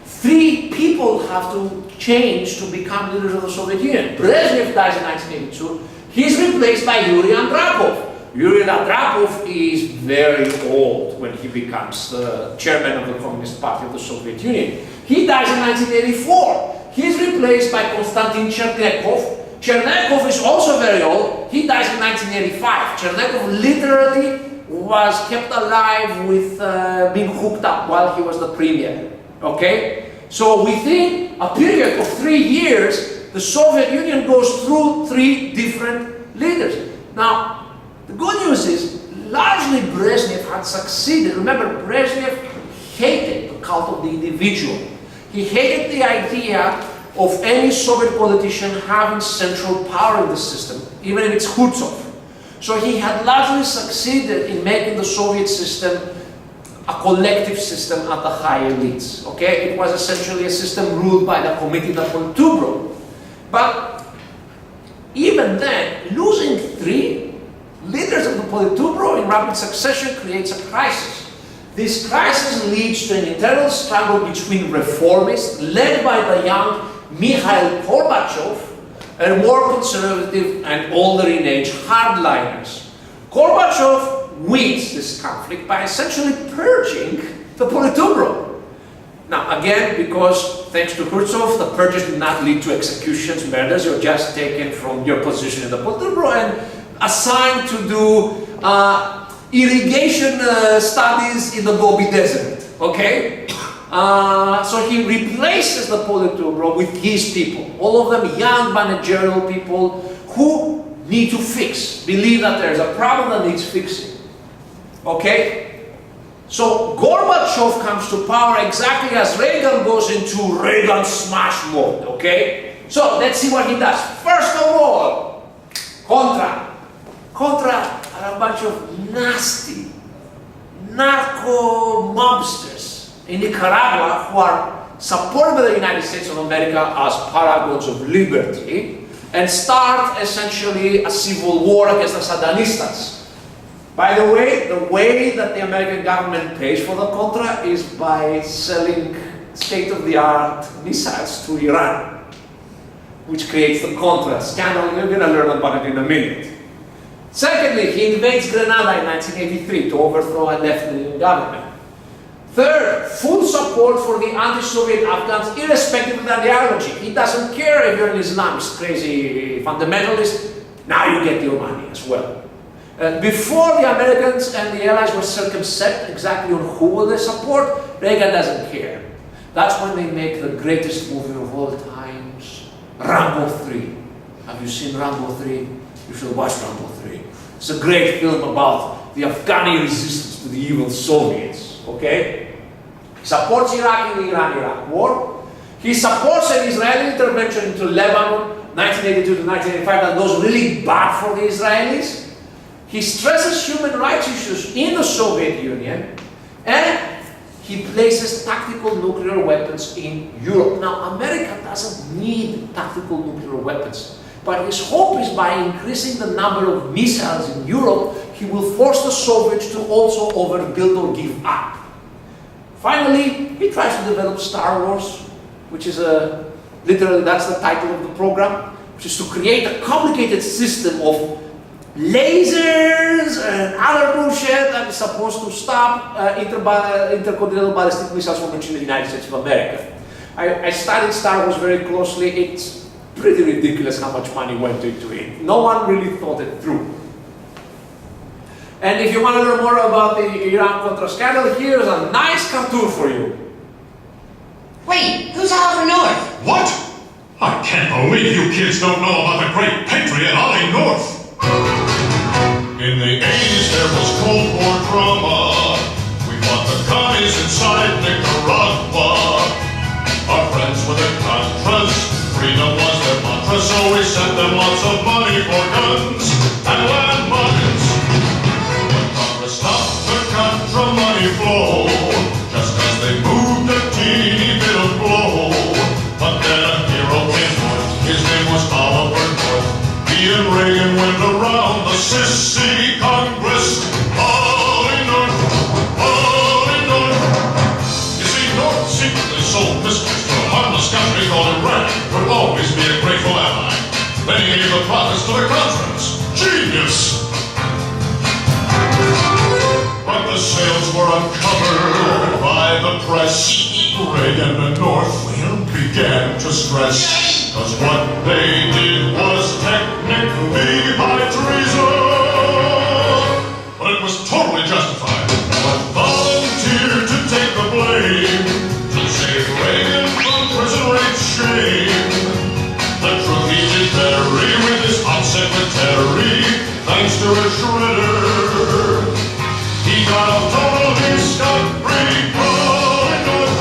three people have to change to become leaders of the Soviet Union. Brezhnev dies in 1982. He's replaced by Yuri Andropov. Yuri Andropov is very old when he becomes the chairman of the Communist Party of the Soviet Union. He dies in 1984. He's replaced by Konstantin Chernekov. Chernekov is also very old. He dies in 1985. Chernekov literally was kept alive with being hooked up while he was the premier. Okay? So within a period of 3 years, the Soviet Union goes through three different leaders. Now, the good news is, largely Brezhnev had succeeded. Remember, Brezhnev hated the cult of the individual. He hated the idea of any Soviet politician having central power in the system, even if it's Khrushchev. So he had largely succeeded in making the Soviet system a collective system at the high elites, okay? It was essentially a system ruled by the Committee of Politburo. But even then, losing three leaders of the Politburo in rapid succession creates a crisis. This crisis leads to an internal struggle between reformists, led by the young Mikhail Gorbachev, and more conservative and older in age hardliners. Gorbachev wins this conflict by essentially purging the Politburo. Now, again, because thanks to Khrushchev, the purges did not lead to executions, murders. You're just taken from your position in the Politburo and assigned to do irrigation studies in the Gobi Desert, okay? So he replaces the Politburo with his people, all of them young managerial people who need to fix, believe that there's a problem that needs fixing. Okay? So Gorbachev comes to power exactly as Reagan goes into Reagan smash mode. Okay? So let's see what he does. First of all, Contra. Contra are a bunch of nasty narco mobsters in Nicaragua who are supported by the United States of America as paragons of liberty, and start essentially a civil war against the Sandinistas. By the way that the American government pays for the Contra is by selling state-of-the-art missiles to Iran, which creates the Contra scandal. You're going to learn about it in a minute. Secondly, he invades Grenada in 1983 to overthrow a left-leaning government. Third, full support for the anti-Soviet Afghans, irrespective of their ideology. He doesn't care if you're an Islamist, crazy fundamentalist. Now you get your money as well. Before the Americans and the Allies were circumspect exactly on who will they support, Reagan doesn't care. That's when they make the greatest movie of all times, Rambo 3. Have you seen Rambo 3? You should watch Rambo 3. It's a great film about the Afghani resistance to the evil Soviets, okay? He supports Iraq in the Iran-Iraq war. He supports an Israeli intervention into Lebanon, 1982 to 1985, that goes really bad for the Israelis. He stresses human rights issues in the Soviet Union, and he places tactical nuclear weapons in Europe. Now, America doesn't need tactical nuclear weapons, but his hope is by increasing the number of missiles in Europe, he will force the Soviets to also overbuild or give up. Finally, he tries to develop Star Wars, which is literally that's the title of the program, which is to create a complicated system of lasers and other bullshit that is supposed to stop intercontinental ballistic missiles from reaching the United States of America. I studied Star Wars very closely. It's pretty ridiculous how much money went into it. No one really thought it through. And if you want to learn more about the Iran-Contra scandal, here's a nice cartoon for you. Wait, who's Oliver North? What? I can't believe you kids don't know about the great patriot Ollie North. In the 80s there was Cold War drama. We fought the commies inside Nicaragua. Our friends were the Contras. Freedom was their mantra, so we sent them lots of money for guns and landmines. But Congress stopped the Contra money flow, just as they moved a teeny bit of blow. But then a hero came forth, his name was Oliver North. He and Reagan went around the sissy Congress. Ollie North, Ollie North. You see, North secretly sold missiles to a harmless country called Iran. Would always be a grateful ally. Then he gave the profits to the Contras. Genius! But the sales were uncovered by the press. Reagan and North began to stress, 'cause what they did was technically high treason. But it was totally justified. North volunteered to take the blame, to save Reagan from prison rape shame. The truth, he did bury with his hot secretary, thanks to a shredder. He got off totally scot-free. Ollie North,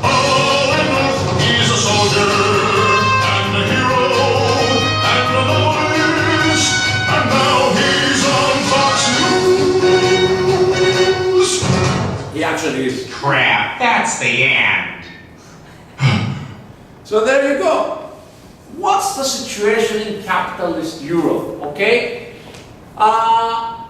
Ollie North. He's a soldier and a hero and a novelist, and now he's on Fox News. He actually is. Crap, that's the end. So there you go. What's the situation in capitalist Europe, okay?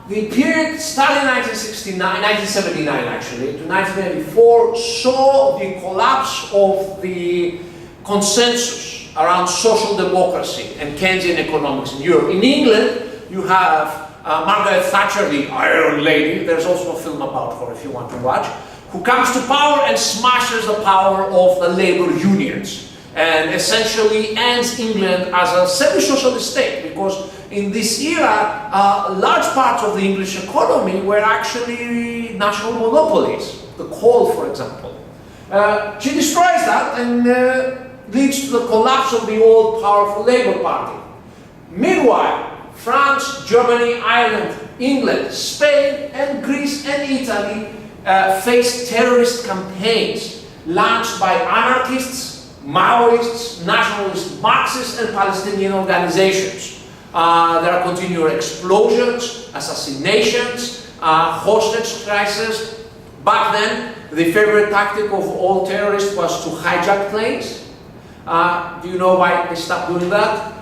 The period starting in 1979 actually, to 1984, saw the collapse of the consensus around social democracy and Keynesian economics in Europe. In England, you have Margaret Thatcher, the Iron Lady, there's also a film about her if you want to watch, who comes to power and smashes the power of the labor unions, and essentially ends England as a semi-socialist state, because in this era, large parts of the English economy were actually national monopolies. The coal, for example. She destroys that and leads to the collapse of the old powerful Labour Party. Meanwhile, France, Germany, Ireland, England, Spain, and Greece and Italy faced terrorist campaigns launched by anarchists, Maoists, nationalist Marxists, and Palestinian organizations. There are continual explosions, assassinations, hostage crisis. Back then, the favorite tactic of all terrorists was to hijack planes. Do you know why they stopped doing that?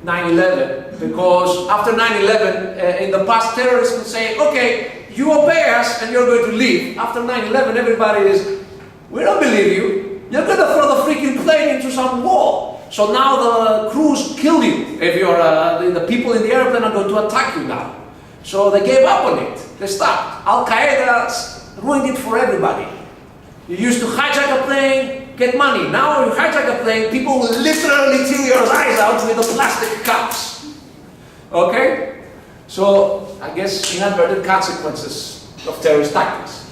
9/11. Because after 9/11, in the past, terrorists would say, okay, you obey us and you're going to leave. After 9/11, everybody is, we don't believe you. You're going to throw the freaking plane into some wall. So now the crews kill you. If you're, the people in the airplane are going to attack you now. So they gave up on it. They stopped. Al-Qaeda ruined it for everybody. You used to hijack a plane, get money. Now you hijack a plane, people will literally tear your eyes out with the plastic cups. Okay? So I guess inadvertent consequences of terrorist tactics.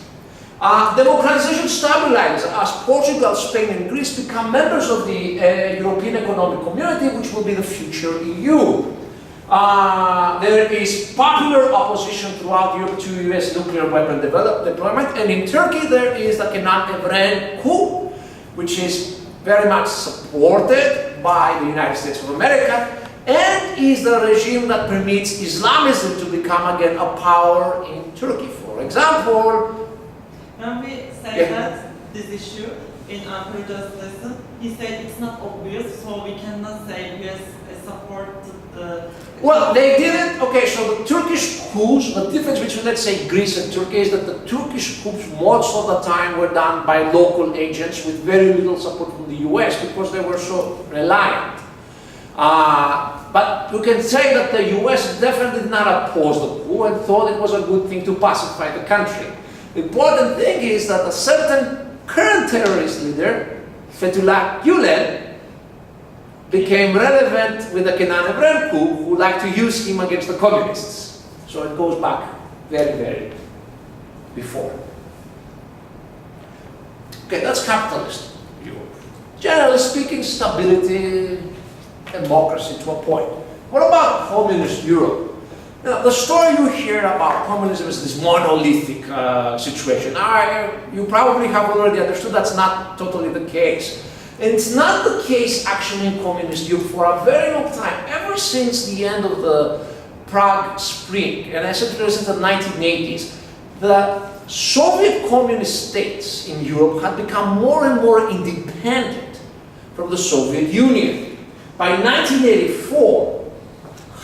Democratization stabilizes as Portugal, Spain and Greece become members of the European Economic Community, which will be the future EU. There is popular opposition throughout Europe to US nuclear weapon deployment, and in Turkey there is the Kenan Evren coup, which is very much supported by the United States of America, and is the regime that permits Islamism to become again a power in Turkey. For example, When we said that this issue in Ankara''s lesson, he said it's not obvious, so we cannot say yes, support the... Well, they didn't. Okay, so the Turkish coups, the difference between, let's say, Greece and Turkey is that the Turkish coups most of the time were done by local agents with very little support from the US because they were so reliant. But you can say that the US definitely did not oppose the coup and thought it was a good thing to pacify the country. The important thing is that a certain current terrorist leader, Fethullah Gulen, became relevant with the Kenan Evren coup, who liked to use him against the communists. So it goes back very, very before. Okay, that's capitalist Europe. Generally speaking, stability, democracy to a point. What about communist Europe? Now, the story you hear about communism is this monolithic situation. Now, you probably have already understood that's not totally the case. And it's not the case actually in communist Europe for a very long time, ever since the end of the Prague Spring, and essentially since the 1980s, the Soviet communist states in Europe had become more and more independent from the Soviet Union. By 1984,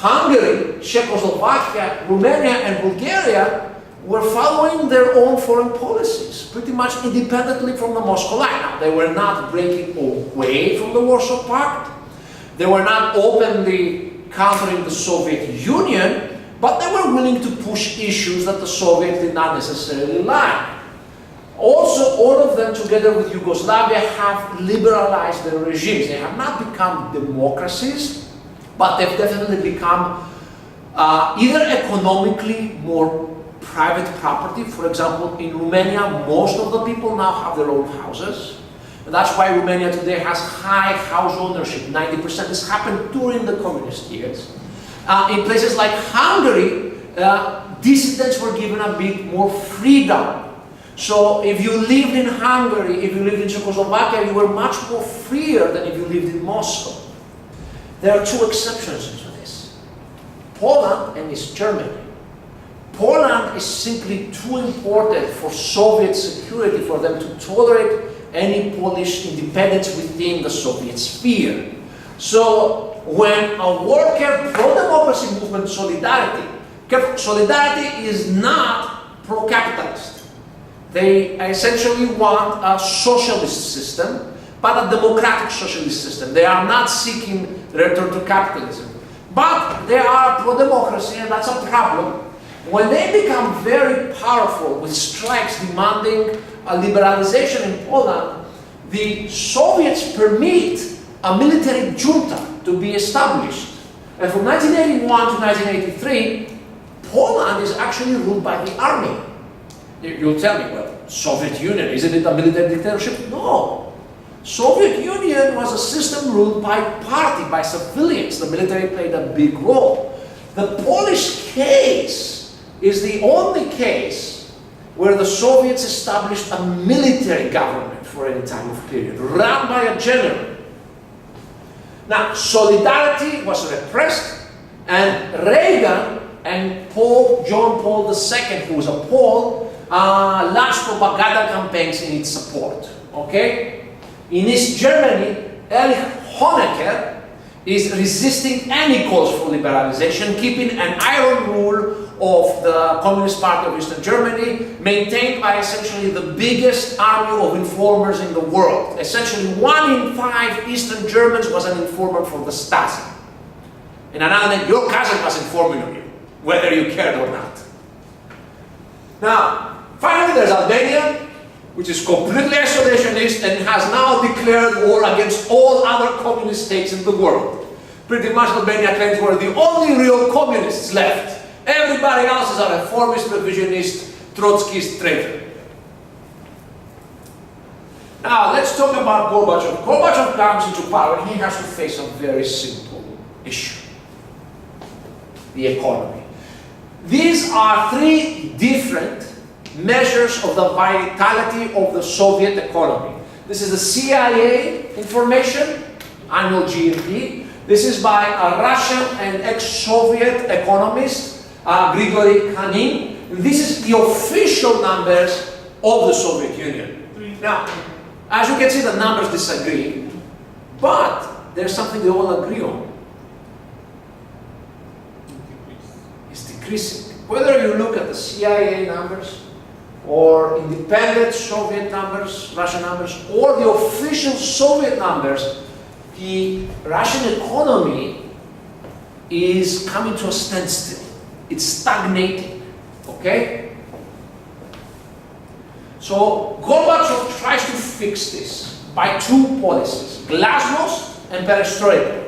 Hungary, Czechoslovakia, Romania and Bulgaria were following their own foreign policies, pretty much independently from the Moscow line. Now, they were not breaking away from the Warsaw Pact, they were not openly countering the Soviet Union, but they were willing to push issues that the Soviets did not necessarily like. Also, all of them, together with Yugoslavia, have liberalized their regimes. They have not become democracies, but they've definitely become either economically more private property. For example, in Romania, most of the people now have their own houses. And that's why Romania today has high house ownership, 90%. This happened during the communist years. In places like Hungary, dissidents were given a bit more freedom. So if you lived in Hungary, if you lived in Czechoslovakia, you were much more freer than if you lived in Moscow. There are two exceptions to this: Poland and East Germany. Poland is simply too important for Soviet security for them to tolerate any Polish independence within the Soviet sphere. So when a worker pro-democracy movement, Solidarity is not pro-capitalist. They essentially want a socialist system, but a democratic socialist system. They are not seeking the return to capitalism. But they are pro-democracy, and that's a problem. When they become very powerful with strikes demanding a liberalization in Poland, the Soviets permit a military junta to be established. And from 1981 to 1983, Poland is actually ruled by the army. You'll tell me, well, Soviet Union, isn't it a military dictatorship? No. Soviet Union was a system ruled by party, by civilians. The military played a big role. The Polish case is the only case where the Soviets established a military government for any time of period, run by a general. Now, Solidarity was repressed, and Reagan and Pope John Paul II, who was a Pole, large propaganda campaigns in its support. Okay? In East Germany, Erich Honecker is resisting any calls for liberalization, keeping an iron rule of the Communist Party of Eastern Germany, maintained by essentially the biggest army of informers in the world. Essentially, 1 in 5 Eastern Germans was an informer for the Stasi. In another name, your cousin was informing on you, whether you cared or not. Now, finally, there's Albania, which is completely isolationist and has now declared war against all other communist states in the world. Pretty much Albania claims we're the only real communists left. Everybody else is a reformist, revisionist, Trotskyist traitor. Now, let's talk about Gorbachev. Gorbachev comes into power and he has to face a very simple issue: the economy. These are 3 different measures of the vitality of the Soviet economy. This is the CIA information, annual GDP. This is by a Russian and ex-Soviet economist, Grigory Khanin. This is the official numbers of the Soviet Union. Now, as you can see, the numbers disagree, but there's something they all agree on. It's decreasing. Whether you look at the CIA numbers, or independent Soviet numbers, Russian numbers, or the official Soviet numbers, the Russian economy is coming to a standstill. It's stagnating, okay? So Gorbachev tries to fix this by 2 policies: Glasnost and Perestroika.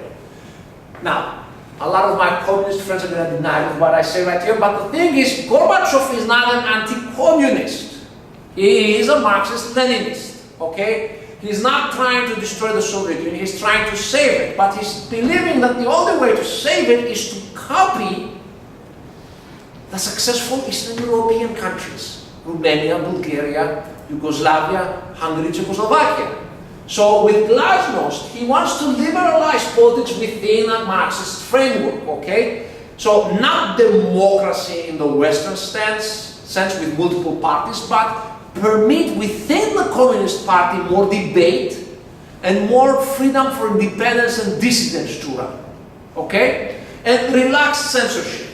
Now, a lot of my communist friends are going to deny what I say right here, but the thing is, Gorbachev is not an anti-communist. He is a Marxist-Leninist, okay? He's not trying to destroy the Soviet Union, he's trying to save it, but he's believing that the only way to save it is to copy the successful Eastern European countries: Romania, Bulgaria, Yugoslavia, Hungary, Czechoslovakia. So with Glasnost, he wants to liberalize politics within a Marxist framework, okay? So not democracy in the Western sense with multiple parties, but permit within the Communist Party more debate and more freedom for independence and dissidents to run, okay? And relax censorship.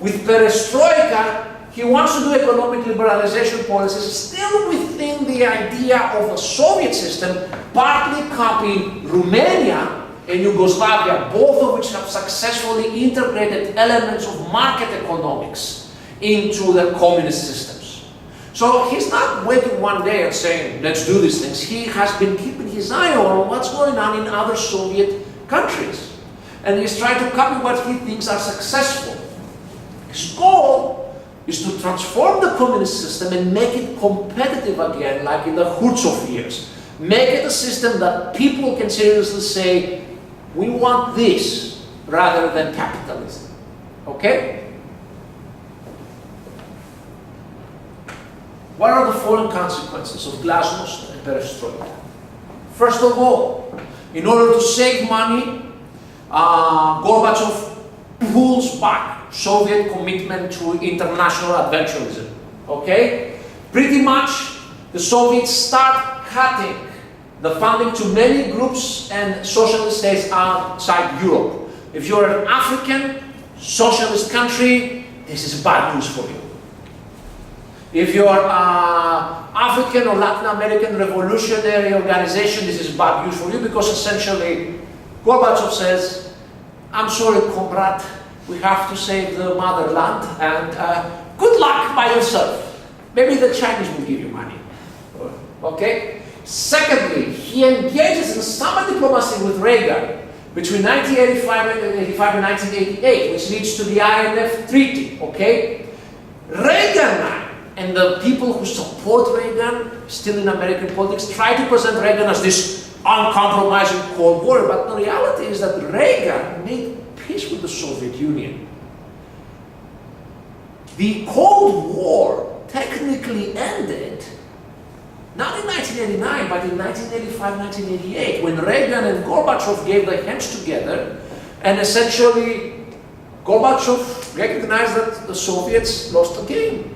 With Perestroika, he wants to do economic liberalization policies still within the idea of a Soviet system, partly copying Romania and Yugoslavia, both of which have successfully integrated elements of market economics into their communist systems. So he's not waking one day and saying, let's do these things. He has been keeping his eye on what's going on in other Soviet countries. And he's trying to copy what he thinks are successful. His goal is to transform the communist system and make it competitive again, like in the Khrushchev years. Make it a system that people can seriously say, we want this rather than capitalism. Okay? What are the following consequences of Glasnost and Perestroika? First of all, in order to save money, Gorbachev pulls back Soviet commitment to international adventurism. Okay? Pretty much, the Soviets start cutting the funding to many groups and socialist states outside Europe. If you're an African socialist country, this is bad news for you. If you're an African or Latin American revolutionary organization, this is bad news for you, because essentially Gorbachev says, I'm sorry, comrade, we have to save the motherland, and good luck by yourself. Maybe the Chinese will give you money. Okay? Secondly, he engages in summer diplomacy with Reagan between 1985 and 1988, which leads to the INF Treaty. Okay? Reagan and the people who support Reagan, still in American politics, try to present Reagan as this uncompromising Cold War, but the reality is that Reagan made peace with the Soviet Union. The Cold War technically ended not in 1989, but in 1985, 1988, when Reagan and Gorbachev gave their hands together, and essentially Gorbachev recognized that the Soviets lost the game.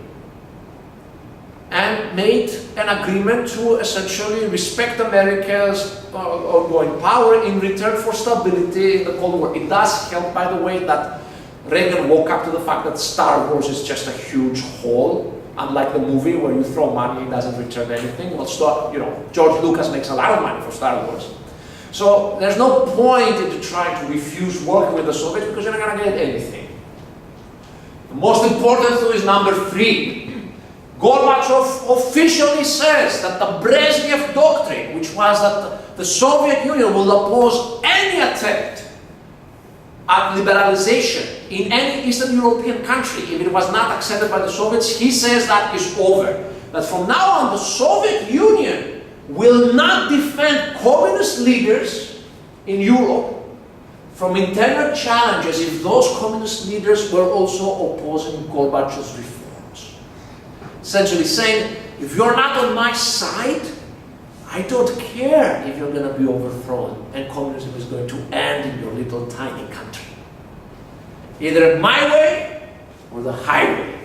and made an agreement to essentially respect America's ongoing power in return for stability in the Cold War. It does help, by the way, that Reagan woke up to the fact that Star Wars is just a huge hole, unlike the movie where you throw money, it doesn't return anything. Well, George Lucas makes a lot of money for Star Wars. So there's no point in trying to refuse working with the Soviets because you're not going to get anything. The most important thing is number 3. Gorbachev officially says that the Brezhnev doctrine, which was that the Soviet Union will oppose any attempt at liberalization in any Eastern European country if it was not accepted by the Soviets, he says that is over. That from now on, the Soviet Union will not defend communist leaders in Europe from internal challenges if those communist leaders were also opposing Gorbachev's reforms. Essentially saying, if you're not on my side, I don't care if you're going to be overthrown and communism is going to end in your little tiny country. Either my way or the highway.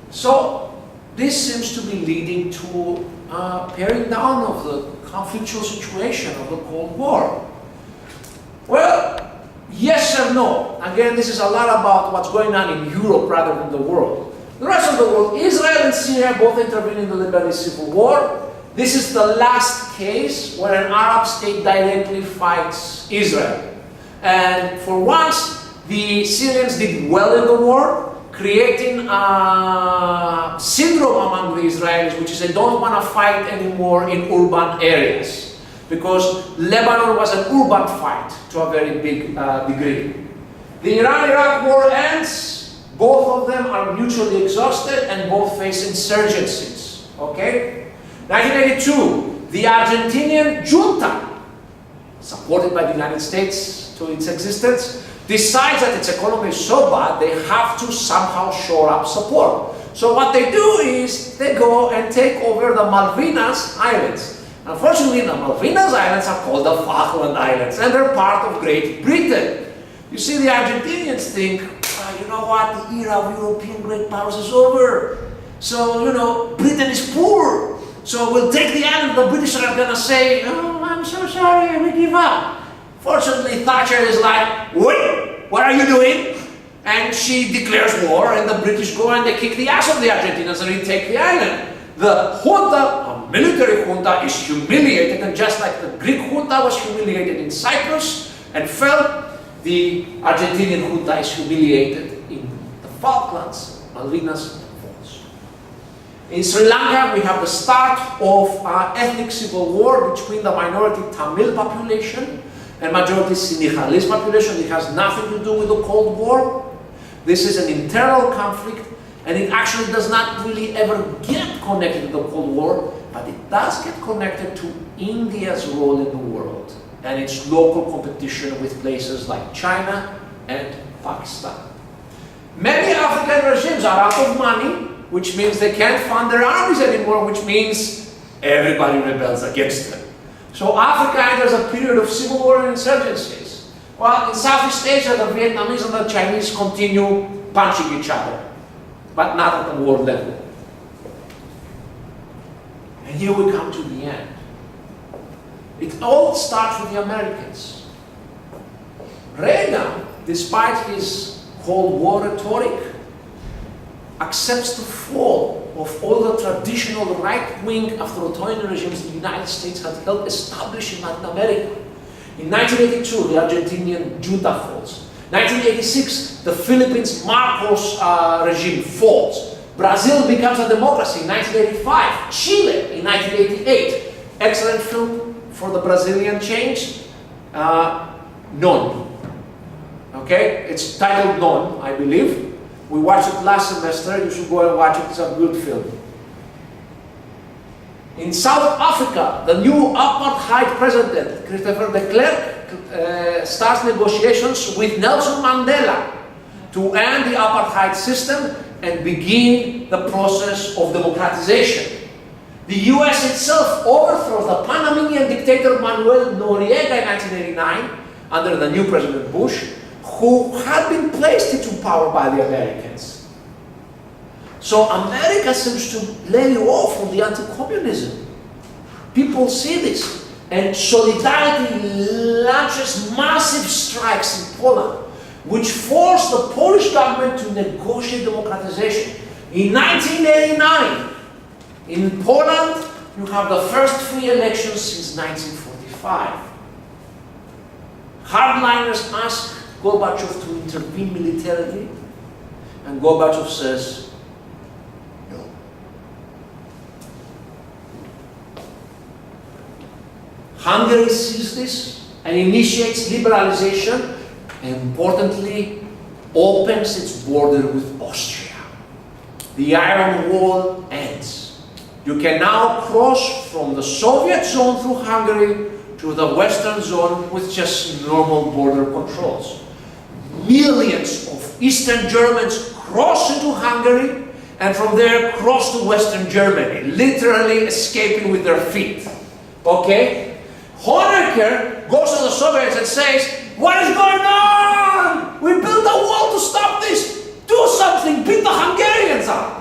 So this seems to be leading to paring down of the conflictual situation of the Cold War. Well, yes and no. Again, this is a lot about what's going on in Europe rather than the world. The rest of the world, Israel and Syria both intervened in the Lebanese civil war. This is the last case where an Arab state directly fights Israel. And for once, the Syrians did well in the war, creating a syndrome among the Israelis, which is they don't want to fight anymore in urban areas. Because Lebanon was an urban fight to a very big degree. The Iran-Iraq war ends. Both of them are mutually exhausted and both face insurgencies. Okay? 1982, the Argentinian junta, supported by the United States to its existence, decides that its economy is so bad they have to somehow shore up support. So what they do is they go and take over the Malvinas Islands. Unfortunately, the Malvinas Islands are called the Falkland Islands, and they're part of Great Britain. You see, the Argentinians think, you know what, the era of European great powers is over. So, Britain is poor. So we'll take the island. The British are going to say, oh, I'm so sorry, we give up. Fortunately, Thatcher is like, wait, what are you doing? And she declares war, and the British go and they kick the ass of the Argentinians and retake the island. The junta, a military junta, is humiliated, and just like the Greek junta was humiliated in Cyprus and fell, the Argentinian junta is humiliated in the Falklands, Malvinas. In Sri Lanka, we have the start of an ethnic civil war between the minority Tamil population and majority Sinhalese population. It has nothing to do with the Cold War. This is an internal conflict, and it actually does not really ever get connected to the Cold War, but it does get connected to India's role in the world and its local competition with places like China and Pakistan. Many African regimes are out of money, which means they can't fund their armies anymore, which means everybody rebels against them. So Africa enters a period of civil war and insurgencies. Well, in Southeast Asia, the Vietnamese and the Chinese continue punching each other, but not at the world level. And here we come to the end. It all starts with the Americans. Reagan, despite his Cold War rhetoric, accepts the fall of all the traditional right-wing authoritarian regimes the United States had helped establish in Latin America. In 1982, the Argentinian junta falls. 1986, the Philippines Marcos regime falls. Brazil becomes a democracy in 1985. Chile in 1988. Excellent film for the Brazilian change. Non. Okay? It's titled Non, I believe. We watched it last semester. You should go and watch it. It's a good film. In South Africa, the new apartheid president, Christopher de Klerk, starts negotiations with Nelson Mandela to end the apartheid system and begin the process of democratization. The US itself overthrows the Panamanian dictator Manuel Noriega in 1989 under the new President Bush, who had been placed into power by the Americans. So America seems to lay off on the anti-communism. People see this, and Solidarity launches massive strikes in Poland, which forced the Polish government to negotiate democratization. In 1989, in Poland, you have the first free elections since 1945. Hardliners ask Gorbachev to intervene militarily, and Gorbachev says, no. Hungary sees this and initiates liberalization, and importantly, opens its border with Austria. The Iron Wall ends. You can now cross from the Soviet zone through Hungary to the Western zone with just normal border controls. Millions of Eastern Germans cross into Hungary and from there cross to Western Germany, literally escaping with their feet. Okay? Honecker goes to the Soviets and says, what is going on? We built a wall to stop this. Do something, beat the Hungarians up.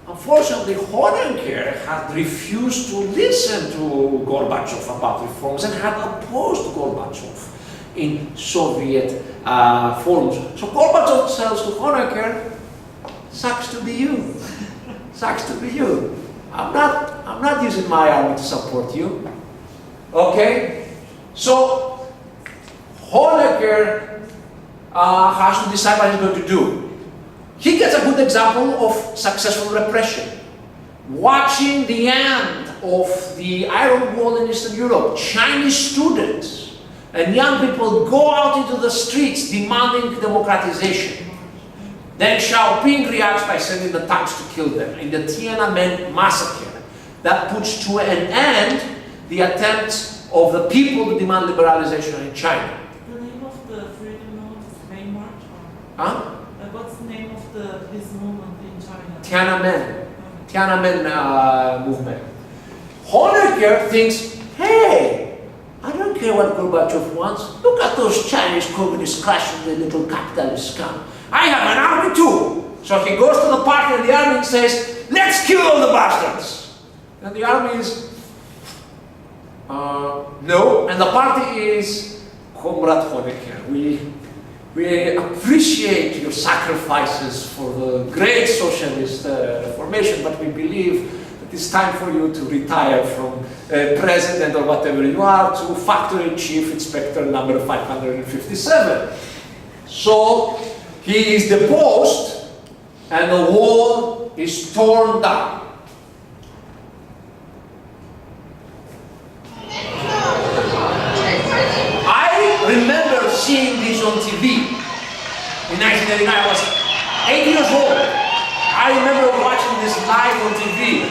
Unfortunately, Honecker had refused to listen to Gorbachev about reforms and had opposed Gorbachev in Soviet forums. So Gorbachev says to Honecker, sucks to be you. Sucks to be you. I'm not using my army to support you. Okay? So Honecker has to decide what he's going to do. He gets a good example of successful repression. Watching the end of the Iron Wall in Eastern Europe, Chinese students and young people go out into the streets demanding democratization. Then Xiaoping reacts by sending the tanks to kill them in the Tiananmen massacre. That puts to an end the attempts of the people to demand liberalization in China. The name of the freedom movement is May March? Huh? What's the name of this movement in China? Tiananmen movement. Honecker thinks, hey, I don't care what Gorbachev wants. Look at those Chinese communists crashing the little capitalist scum. I have an army too. So he goes to the party and the army and says, let's kill all the bastards. And the army is, no. And the party is, Comrade Honecker, we appreciate your sacrifices for the great socialist reformation, but we believe that it's time for you to retire from president or whatever you are to factory chief inspector number 557. So he is deposed and the wall is torn down. I remember seeing this on TV. In 1989, I was 8 years old. I remember watching this live on TV.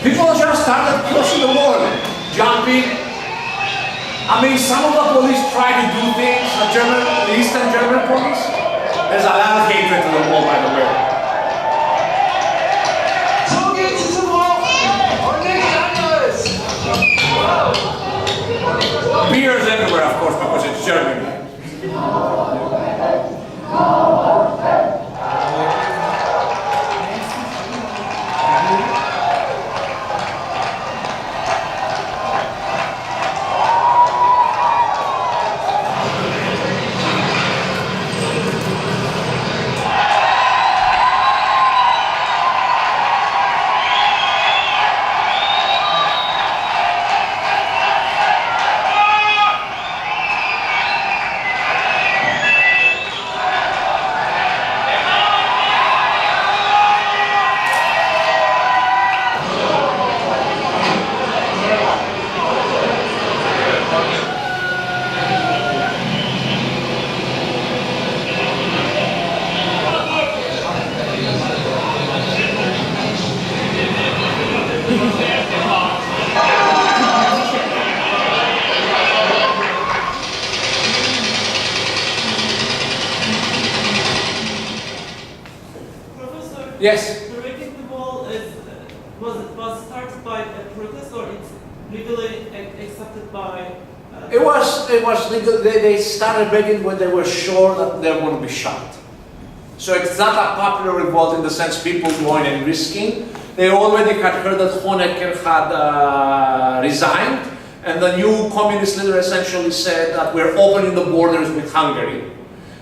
People just started crossing the wall, jumping. I mean, some of the police try to do things, the Eastern German police. There's a lot of hatred to the wall, by the way. Beers everywhere, of course, because it's Germany. Yes. The breaking the wall was started by a protest, or it's legally accepted by? It was legal. They started breaking when they were sure that they were going to be shot. So it's not a popular revolt in the sense people going and risking. They already had heard that Honecker had resigned, and the new communist leader essentially said that we're opening the borders with Hungary.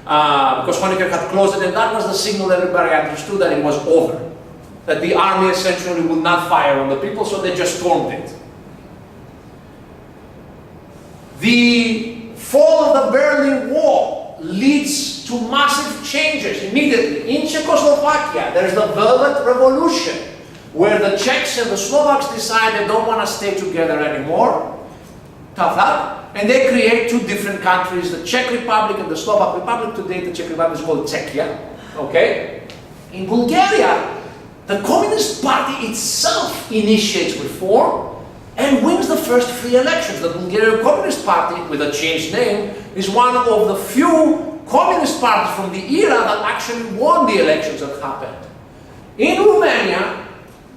Because Honecker had closed it, and that was the signal everybody understood that it was over. That the army essentially would not fire on the people, so they just stormed it. The fall of the Berlin Wall leads to massive changes immediately. In Czechoslovakia, there's the Velvet Revolution, where the Czechs and the Slovaks decide they don't want to stay together anymore. Tough luck. And they create two different countries, the Czech Republic and the Slovak Republic. Today, the Czech Republic is called Czechia. Okay? In Bulgaria, the Communist Party itself initiates reform and wins the first free elections. The Bulgarian Communist Party, with a changed name, is one of the few communist parties from the era that actually won the elections that happened. In Romania,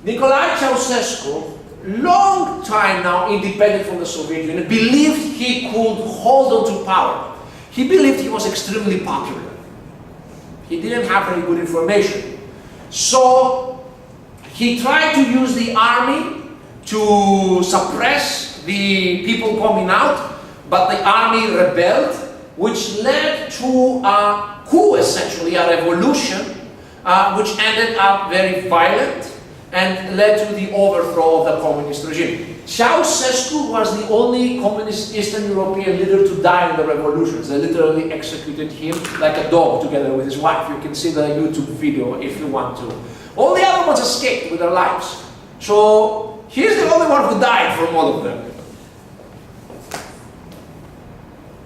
Nicolae Ceausescu, long time now independent from the Soviet Union, believed he could hold on to power. He believed he was extremely popular. He didn't have very good information. So he tried to use the army to suppress the people coming out, but the army rebelled, which led to a coup, essentially, a revolution, which ended up very violent and led to the overthrow of the communist regime. Ceausescu was the only communist Eastern European leader to die in the revolutions. They literally executed him like a dog together with his wife. You can see the YouTube video if you want to. All the other ones escaped with their lives. So he's the only one who died from all of them.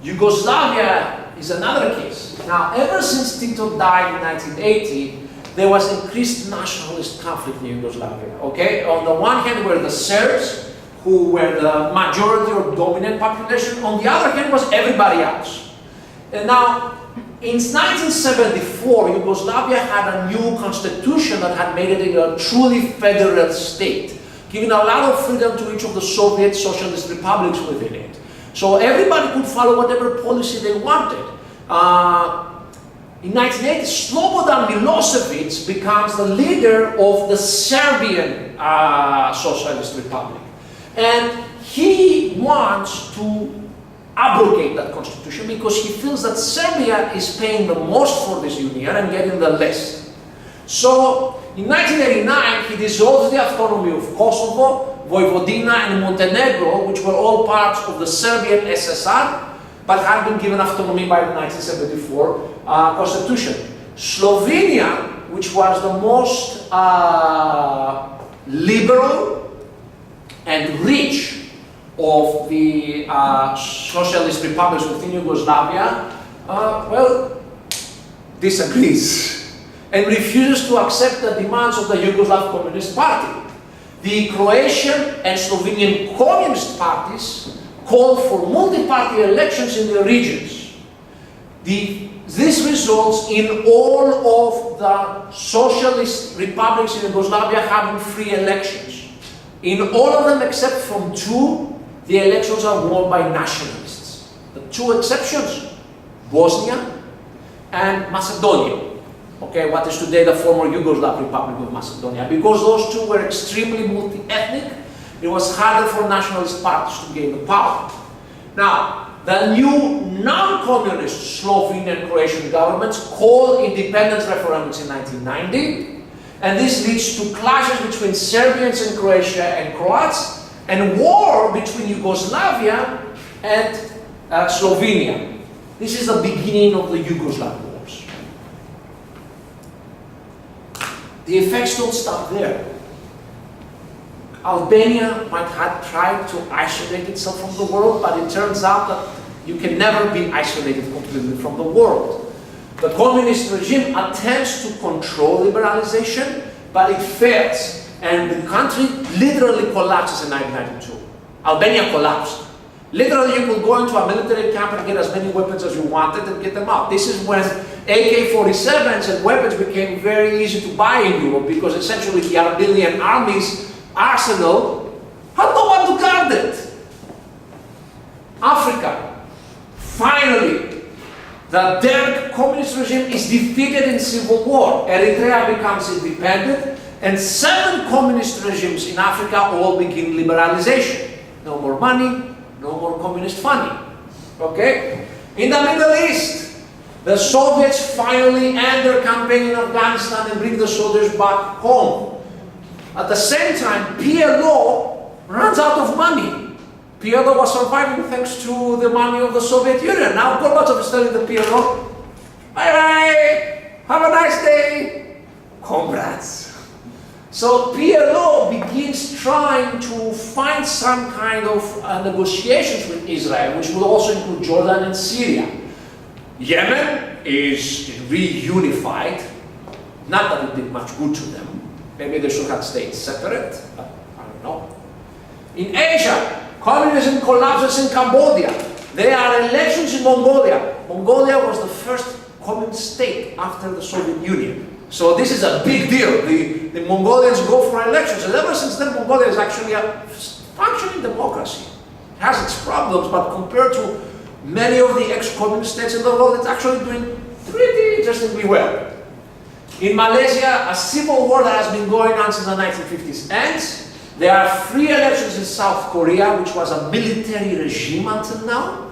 Yugoslavia is another case. Now, ever since Tito died in 1980, there was increased nationalist conflict in Yugoslavia. Okay, on the one hand were the Serbs, who were the majority or dominant population. On the other hand was everybody else. And now, in 1974, Yugoslavia had a new constitution that had made it a truly federal state, giving a lot of freedom to each of the Soviet socialist republics within it. So everybody could follow whatever policy they wanted. In 1980, Slobodan Milosevic becomes the leader of the Serbian Socialist Republic. And he wants to abrogate that constitution because he feels that Serbia is paying the most for this union and getting the least. So in 1989, he dissolves the autonomy of Kosovo, Vojvodina and Montenegro, which were all parts of the Serbian SSR, but had been given autonomy by the 1974 constitution. Slovenia, which was the most liberal and rich of the socialist republics within Yugoslavia, well, disagrees and refuses to accept the demands of the Yugoslav Communist Party. The Croatian and Slovenian communist parties called for multi-party elections in the regions. This results in all of the socialist republics in Yugoslavia having free elections. In all of them except from two, the elections are won by nationalists. The two exceptions, Bosnia and Macedonia. Okay, what is today the former Yugoslav Republic of Macedonia. Because those two were extremely multi-ethnic, it was harder for nationalist parties to gain the power. Now, the new non-communist Slovenian and Croatian governments call independence referendums in 1990, and this leads to clashes between Serbians in Croatia and Croats, and war between Yugoslavia and Slovenia. This is the beginning of the Yugoslav Wars. The effects don't stop there. Albania might have tried to isolate itself from the world, but it turns out that you can never be isolated completely from the world. The communist regime attempts to control liberalization, but it fails, and the country literally collapses in 1992. Albania collapsed. Literally, you could go into a military camp and get as many weapons as you wanted and get them out. This is when AK-47s and weapons became very easy to buy in Europe, because essentially the Armenian army's arsenal had no one to guard it. Africa, finally, the Derg communist regime is defeated in civil war. Eritrea becomes independent, and 7 communist regimes in Africa all begin liberalization. No more money, no more communist funding. Okay? In the Middle East, the Soviets finally end their campaign in Afghanistan and bring the soldiers back home. At the same time, PLO runs out of money. PLO was surviving thanks to the money of the Soviet Union. Now Gorbachev is telling the PLO, bye-bye, have a nice day, comrades. So PLO begins trying to find some kind of negotiations with Israel, which would also include Jordan and Syria. Yemen is reunified. Not that it did much good to them. Maybe they should have stayed separate, but I don't know. In Asia, communism collapses in Cambodia. There are elections in Mongolia. Mongolia was the first communist state after the Soviet Union. So this is a big deal. The Mongolians go for elections, and ever since then Mongolia is actually a functioning democracy. It has its problems, but compared to many of the ex-communist states in the world, it's actually doing pretty interestingly well. In Malaysia, a civil war that has been going on since the 1950s ends. There are free elections in South Korea, which was a military regime until now.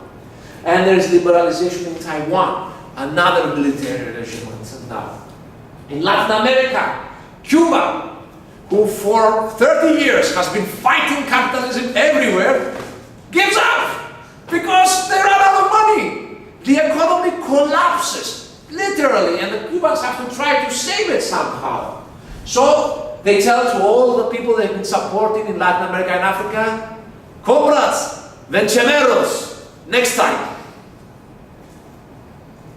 And there is liberalization in Taiwan, another military regime until now. In Latin America, Cuba, who for 30 years has been fighting capitalism everywhere, gives up because they run out of money. The economy collapses, literally, and the Cubans have to try to save it somehow. So they tell to all the people they've been supporting in Latin America and Africa, comrades, vencemeros, next time.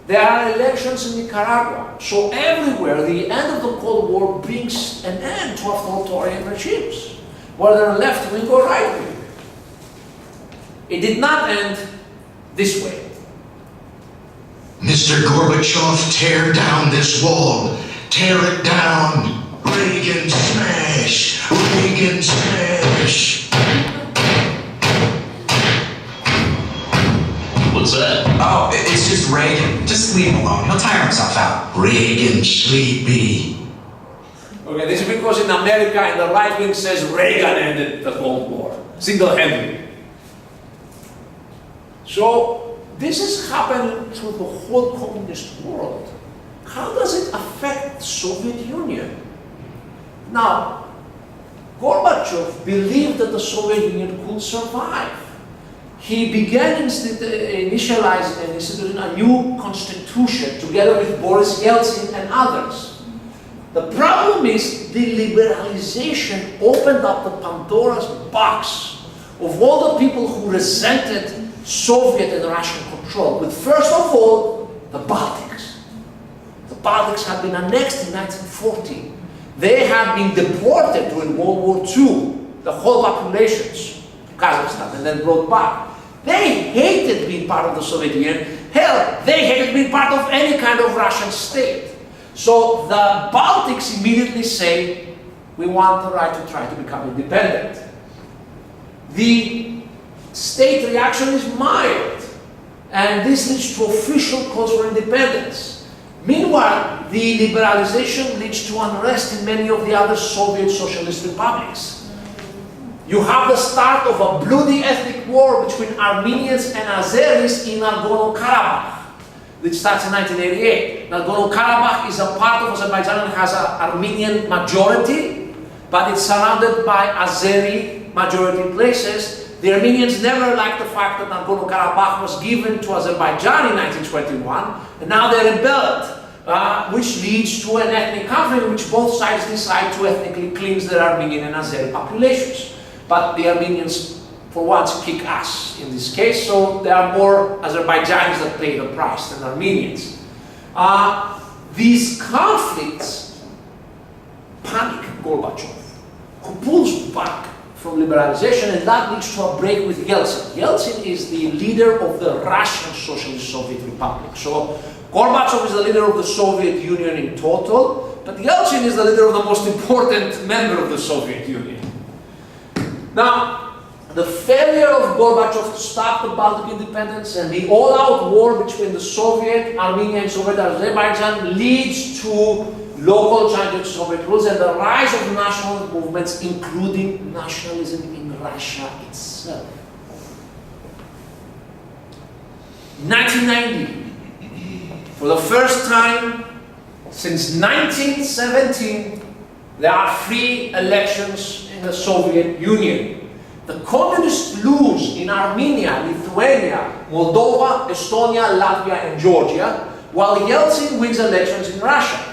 There are elections in Nicaragua. So everywhere, the end of the Cold War brings an end to authoritarian regimes, whether left-wing or right-wing. It did not end this way. Mr. Gorbachev, tear down this wall. Tear it down. Reagan smash. Reagan smash. What's that? Oh, it's just Reagan. Just leave him alone. He'll tire himself out. Reagan sleepy. Okay, this is because in America, and the right wing says Reagan ended the Cold War, single-handedly. So this is happening to the whole communist world. How does it affect the Soviet Union? Now, Gorbachev believed that the Soviet Union could survive. He began initializing and instituting a new constitution together with Boris Yeltsin and others. The problem is the liberalization opened up the Pandora's box of all the people who resented Soviet and Russian control, with first of all, the Baltics. The Baltics had been annexed in 1940. They had been deported during World War II, the whole populations, to Kazakhstan, and then brought back. They hated being part of the Soviet Union. Hell, they hated being part of any kind of Russian state. So the Baltics immediately say, we want the right to try to become independent. The state reaction is mild, and this leads to official calls for independence. Meanwhile, the liberalization leads to unrest in many of the other Soviet socialist republics. You have the start of a bloody ethnic war between Armenians and Azeris in Nagorno-Karabakh, which starts in 1988. Nagorno-Karabakh is a part of Azerbaijan and has an Armenian majority, but it's surrounded by Azeri majority places. The Armenians never liked the fact that Nagorno-Karabakh was given to Azerbaijan in 1921, and now they rebelled, which leads to an ethnic conflict in which both sides decide to ethnically cleanse their Armenian and Azeri populations. But the Armenians, for once, kick ass in this case, so there are more Azerbaijanis that pay the price than Armenians. These conflicts panic Gorbachev, who pulls back from liberalization, and that leads to a break with Yeltsin. Yeltsin is the leader of the Russian Socialist Soviet Republic. So Gorbachev is the leader of the Soviet Union in total, but Yeltsin is the leader of the most important member of the Soviet Union. Now, the failure of Gorbachev to stop the Baltic independence and the all-out war between the Soviet Armenia and Soviet Azerbaijan leads to local changes to Soviet rules and the rise of nationalist movements, including nationalism in Russia itself. 1990, for the first time since 1917, there are free elections in the Soviet Union. The communists lose in Armenia, Lithuania, Moldova, Estonia, Latvia, and Georgia, while Yeltsin wins elections in Russia.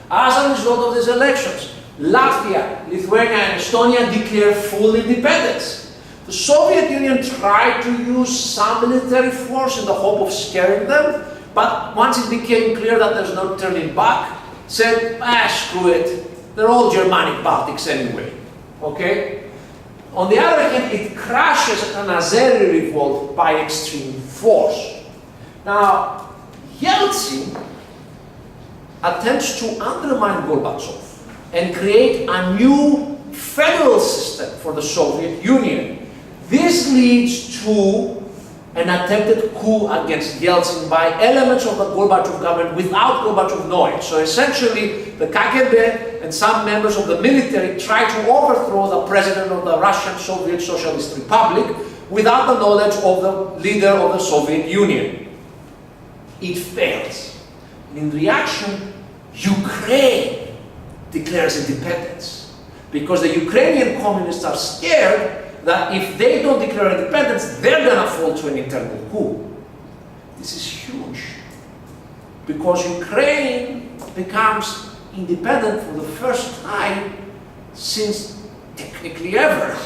As a result of these elections, Latvia, Lithuania, and Estonia declare full independence. The Soviet Union tried to use some military force in the hope of scaring them, but once it became clear that there's no turning back, said, screw it, they're all Germanic Baltics anyway, okay? On the other hand, it crushes an Azeri revolt by extreme force. Now, Yeltsin attempts to undermine Gorbachev and create a new federal system for the Soviet Union. This leads to an attempted coup against Yeltsin by elements of the Gorbachev government without Gorbachev knowing. So essentially, the KGB and some members of the military try to overthrow the president of the Russian Soviet Socialist Republic without the knowledge of the leader of the Soviet Union. It fails. In reaction, Ukraine declares independence because the Ukrainian communists are scared that if they don't declare independence, they're going to fall to an internal coup. This is huge because Ukraine becomes independent for the first time since technically ever.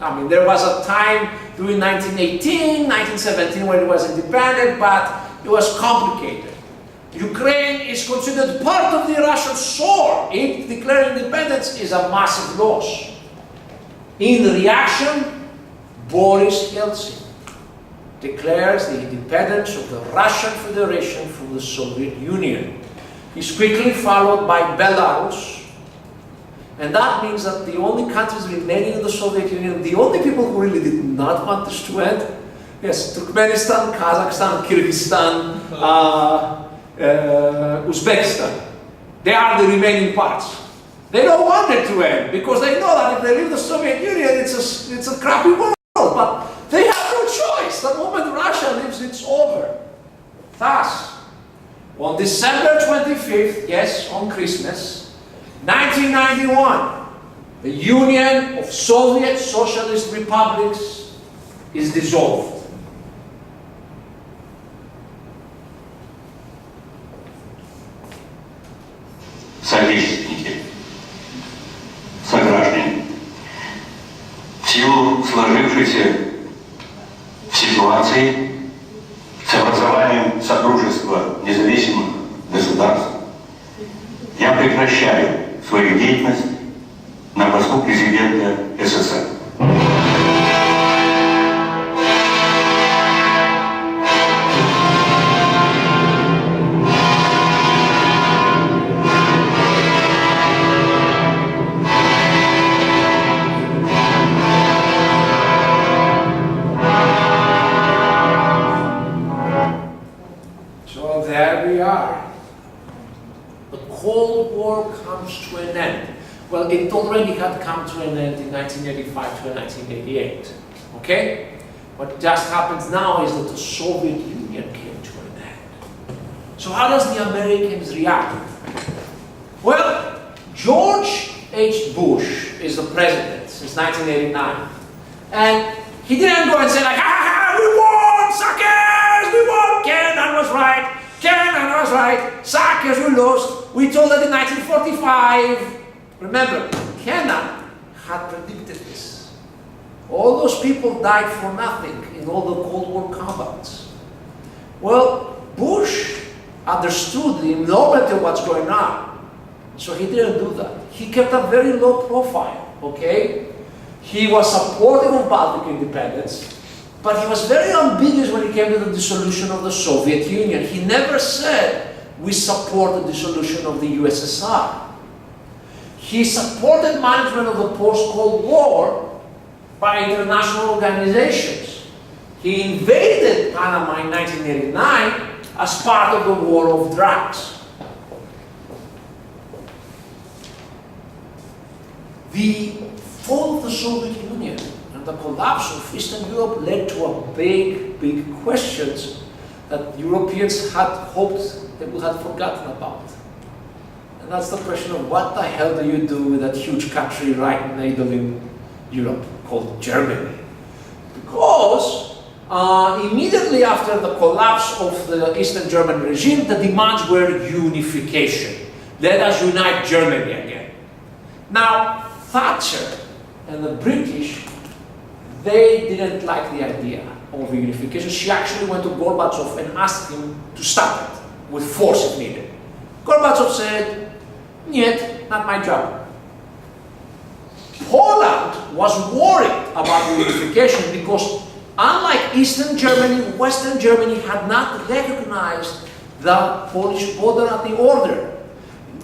I mean, there was a time during 1918, 1917 when it was independent, but it was complicated. Ukraine is considered part of the Russian soul. It declaring independence is a massive loss. In reaction, Boris Yeltsin declares the independence of the Russian Federation from the Soviet Union. He's quickly followed by Belarus, and that means that the only countries remaining in the Soviet Union, the only people who really did not want this to end, yes, Turkmenistan, Kazakhstan, Kyrgyzstan, Uzbekistan. They are the remaining parts. They don't want it to end because they know that if they leave the Soviet Union, it's a crappy world. But they have no choice. The moment Russia leaves, it's over. Thus, on December 25th, yes, on Christmas, 1991, the Union of Soviet Socialist Republics is dissolved. Соотечественники, сограждане, в силу сложившейся ситуации с образованием Содружества независимых государств я прекращаю свою деятельность на посту президента СССР. Well, it already had come to an end in 1985 to 1988, okay? What just happens now is that the Soviet Union came to an end. So how does the Americans react? Well, George H. Bush is the president since 1989. And he didn't go and say like, we won, suckers, we won, Kennan was right, Kennan was right, suckers, we lost. We told it in 1945. Remember, Kennan had predicted this. All those people died for nothing in all the Cold War combats. Well, Bush understood the enormity of what's going on, so he didn't do that. He kept a very low profile, okay? He was supportive of Baltic independence, but he was very ambiguous when it came to the dissolution of the Soviet Union. He never said, we support the dissolution of the USSR. He supported management of the post-Cold War by international organizations. He invaded Panama in 1989 as part of the war of drugs. The fall of the Soviet Union and the collapse of Eastern Europe led to a big questions that Europeans had hoped they would have forgotten about. And that's the question of what the hell do you do with that huge country right in the middle in Europe called Germany? Because immediately after the collapse of the Eastern German regime, the demands were unification. Let us unite Germany again. Now, Thatcher and the British, they didn't like the idea of unification. She actually went to Gorbachev and asked him to stop it with force if needed. Gorbachev said, "Niet, not my job." Poland was worried about unification because unlike Eastern Germany, Western Germany had not recognized the Polish border at the order.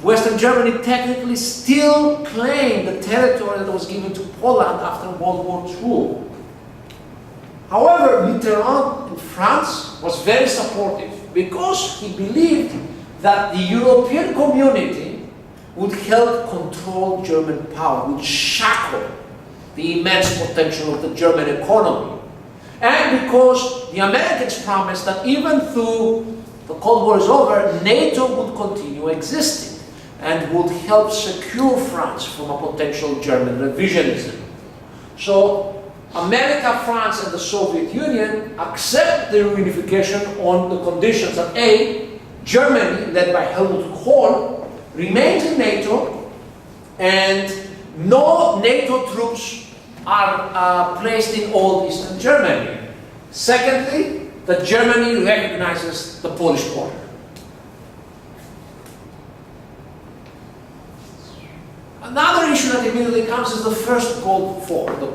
Western Germany technically still claimed the territory that was given to Poland after World War II. However, Mitterrand in France was very supportive because he believed that the European community would help control German power, would shackle the immense potential of the German economy. And because the Americans promised that even though the Cold War is over, NATO would continue existing and would help secure France from a potential German revisionism. So America, France, and the Soviet Union accept the reunification on the conditions that A, Germany, led by Helmut Kohl, remains in NATO, and no NATO troops are placed in old Eastern Germany. Secondly, that Germany recognizes the Polish border. Another issue that immediately comes is the first Gulf War, the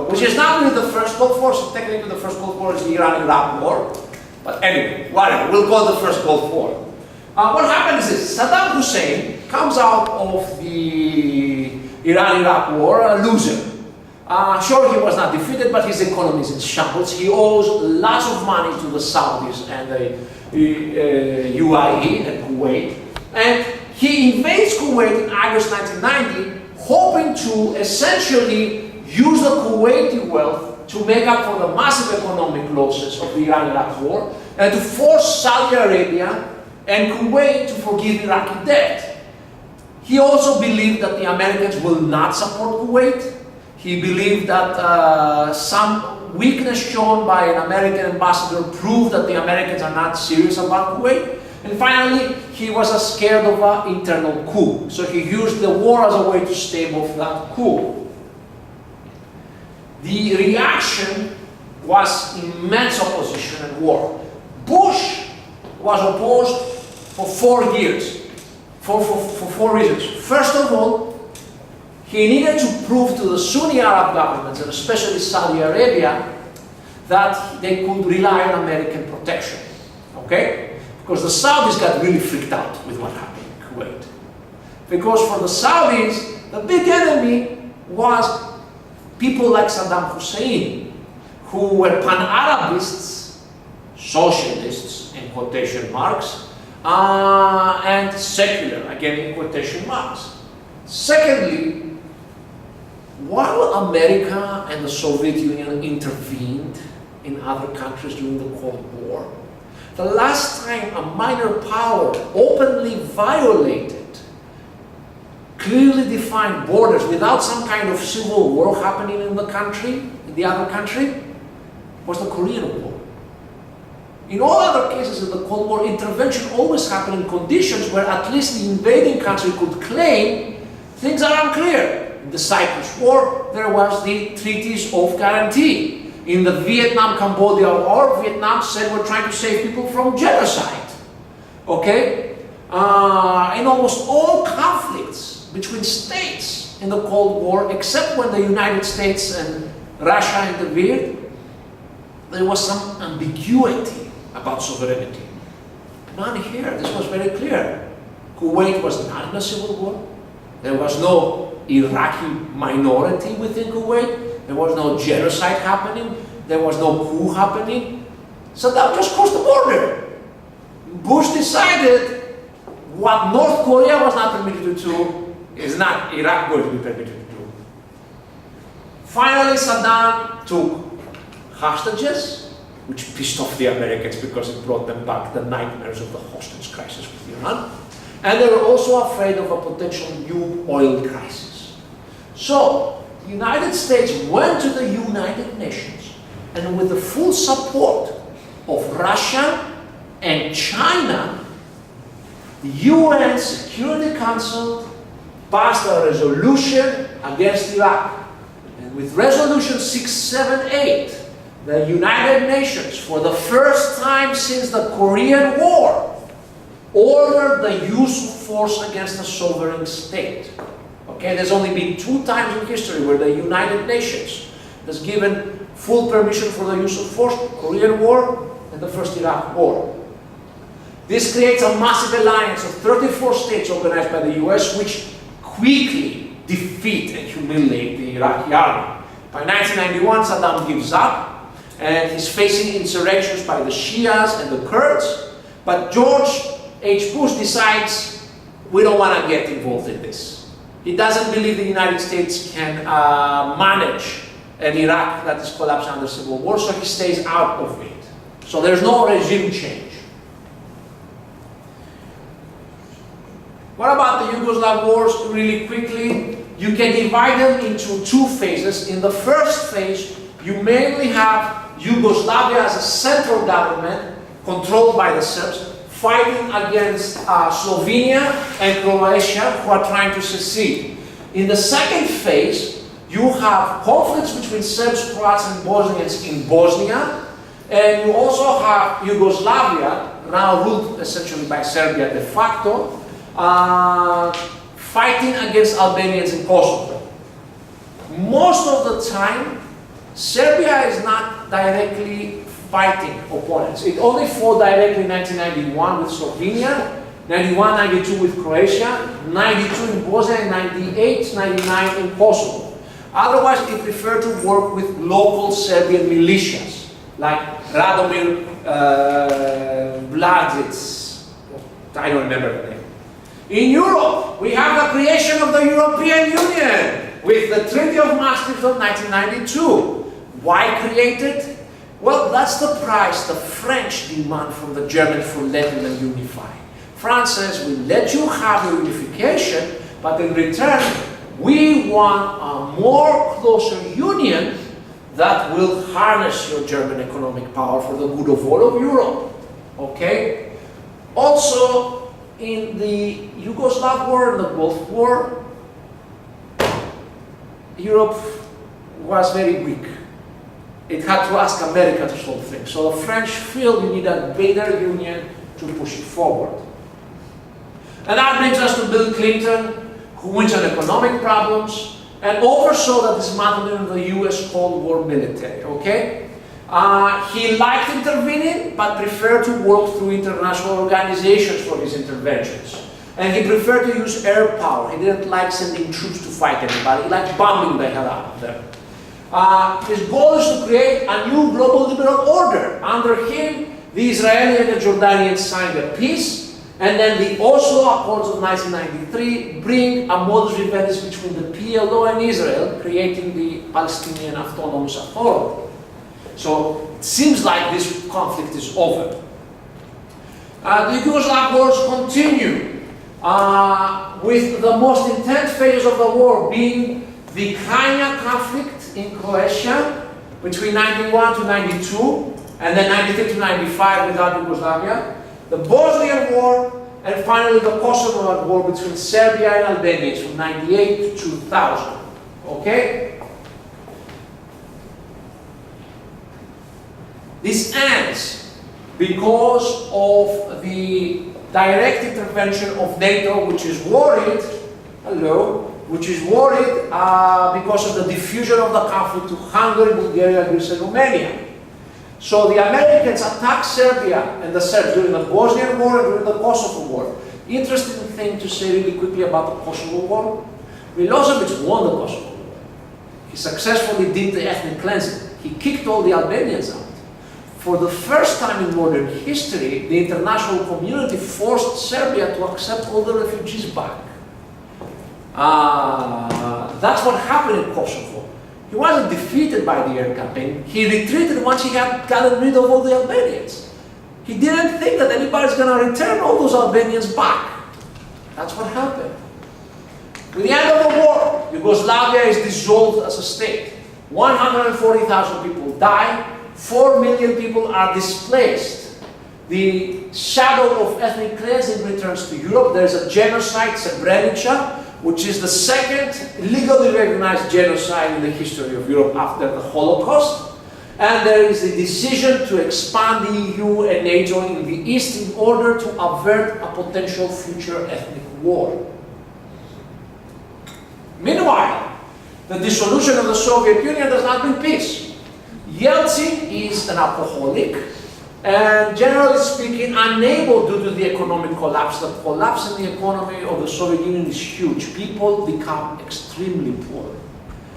which is not really the first Gulf War, so technically the first Gulf War is the Iran-Iraq War. But anyway, whatever, we'll call it the first Gulf War. What happens is Saddam Hussein comes out of the Iran-Iraq War a loser. Sure, he was not defeated, but his economy is in shambles. He owes lots of money to the Saudis and the UAE and Kuwait. And he invades Kuwait in August 1990, hoping to essentially use the Kuwaiti wealth to make up for the massive economic losses of the Iran-Iraq War and to force Saudi Arabia and Kuwait to forgive Iraqi debt. He also believed that the Americans will not support Kuwait. He believed that some weakness shown by an American ambassador proved that the Americans are not serious about Kuwait. And finally, he was scared of an internal coup. So he used the war as a way to stave off that coup. The reaction was immense opposition and war. Bush was opposed for 4 years, for 4 reasons. First of all, he needed to prove to the Sunni Arab governments, and especially Saudi Arabia, that they could rely on American protection. Okay? Because the Saudis got really freaked out with what happened in Kuwait. Because for the Saudis, the big enemy was people like Saddam Hussein, who were pan-Arabists, socialists in quotation marks, and secular, again in quotation marks. Secondly, while America and the Soviet Union intervened in other countries during the Cold War, the last time a minor power openly violated clearly defined borders without some kind of civil war happening in the country, in the other country, was the Korean War. In all other cases of the Cold War, intervention always happened in conditions where at least the invading country could claim things are unclear. In the Cyprus War, there was the treaties of guarantee. In the Vietnam-Cambodia War, Vietnam said we're trying to save people from genocide. Okay? In almost all conflicts between states, once in the Cold War, except when the United States and Russia intervened, there was some ambiguity about sovereignty. None here. This was very clear. Kuwait was not in a civil war. There was no Iraqi minority within Kuwait. There was no genocide happening. There was no coup happening. Saddam just crossed the border. Bush decided what North Korea was not permitted to do is not Iraq going to be permitted to do. Finally, Saddam took hostages, which pissed off the Americans because it brought them back the nightmares of the hostage crisis with Iran. And they were also afraid of a potential new oil crisis. So, the United States went to the United Nations, and with the full support of Russia and China, the UN Security Council passed a resolution against Iraq. And with Resolution 678, the United Nations, for the first time since the Korean War, ordered the use of force against a sovereign state. Okay, there's only been 2 times in history where the United Nations has given full permission for the use of force: Korean War and the first Iraq War. This creates a massive alliance of 34 states organized by the US, which quickly defeat and humiliate the Iraqi army. By 1991, Saddam gives up, and he's facing insurrections by the Shias and the Kurds. But George H. Bush decides, we don't want to get involved in this. He doesn't believe the United States can manage an Iraq that is collapsed under civil war, so he stays out of it. So there's no regime change. What about the Yugoslav Wars? Really quickly, you can divide them into 2 phases. In the first phase, you mainly have Yugoslavia as a central government controlled by the Serbs, fighting against Slovenia and Croatia, who are trying to secede. In the second phase, you have conflicts between Serbs, Croats, and Bosnians in Bosnia, and you also have Yugoslavia, now ruled essentially by Serbia de facto, fighting against Albanians in Kosovo. Most of the time, Serbia is not directly fighting opponents. It only fought directly in 1991 with Slovenia, 91-92 with Croatia, 92 in Bosnia, and 98-99 in Kosovo. Otherwise, it preferred to work with local Serbian militias, like Radomir Mladic. I don't remember the name. In Europe, we have the creation of the European Union with the Treaty of Maastricht of 1992. Why created? Well, that's the price the French demand from the Germans for letting them unify. France says, we let you have your unification, but in return, we want a more closer union that will harness your German economic power for the good of all of Europe. Okay? Also, in the Yugoslav War and the Gulf War, Europe was very weak. It had to ask America to solve things. So the French feel you need a better union to push it forward. And that brings us to Bill Clinton, who wins on economic problems and oversaw the dismantling of the US Cold War military, okay? He liked intervening, but preferred to work through international organizations for his interventions. And he preferred to use air power. He didn't like sending troops to fight anybody. He liked bombing the hell out of them. His goal is to create a new global liberal order. Under him, the Israeli and the Jordanians signed a peace, and then the Oslo Accords of 1993 bring a modus vivendi between the PLO and Israel, creating the Palestinian Autonomous Authority. So it seems like this conflict is over. The Yugoslav Wars continue, with the most intense phase of the war being the Krajina conflict in Croatia between 91 to 92, and then 93 to 95 without Yugoslavia, the Bosnian War, and finally the Kosovo War between Serbia and Albania from 98 to 2000. Okay? This ends because of the direct intervention of NATO, which is worried, hello, which is worried because of the diffusion of the conflict to Hungary, Bulgaria, Greece, and Romania. So the Americans attacked Serbia and the Serbs during the Bosnian War and during the Kosovo War. Interesting thing to say really quickly about the Kosovo War. Milosevic won the Kosovo War. He successfully did the ethnic cleansing. He kicked all the Albanians out. For the first time in modern history, the international community forced Serbia to accept all the refugees back. That's what happened in Kosovo. He wasn't defeated by the air campaign. He retreated once he had gotten rid of all the Albanians. He didn't think that anybody's going to return all those Albanians back. That's what happened. With the end of the war, Yugoslavia is dissolved as a state. 140,000 people die. 4 million people are displaced. The shadow of ethnic cleansing returns to Europe. There's a genocide, Srebrenica, which is the second legally recognized genocide in the history of Europe after the Holocaust. And there is a decision to expand the EU and NATO in the East in order to avert a potential future ethnic war. Meanwhile, the dissolution of the Soviet Union does not bring peace. Yeltsin is an alcoholic and, generally speaking, unable due to the economic collapse. The collapse in the economy of the Soviet Union is huge. People become extremely poor.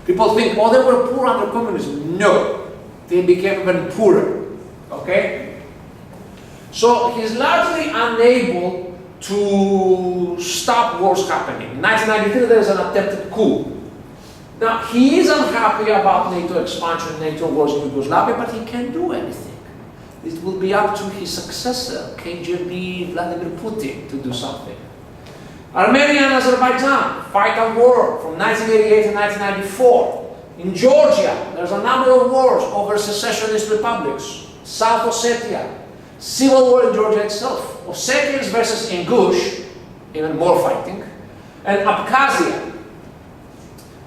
People think, oh, they were poor under communism. No, they became even poorer. Okay? So he's largely unable to stop wars happening. In 1993, there is an attempted coup. Now, he is unhappy about NATO expansion, NATO wars in Yugoslavia, but he can't do anything. It will be up to his successor, KGB Vladimir Putin, to do something. Armenia and Azerbaijan fight a war from 1988 to 1994. In Georgia, there's a number of wars over secessionist republics. South Ossetia, civil war in Georgia itself. Ossetians versus Ingush, even more fighting. And Abkhazia.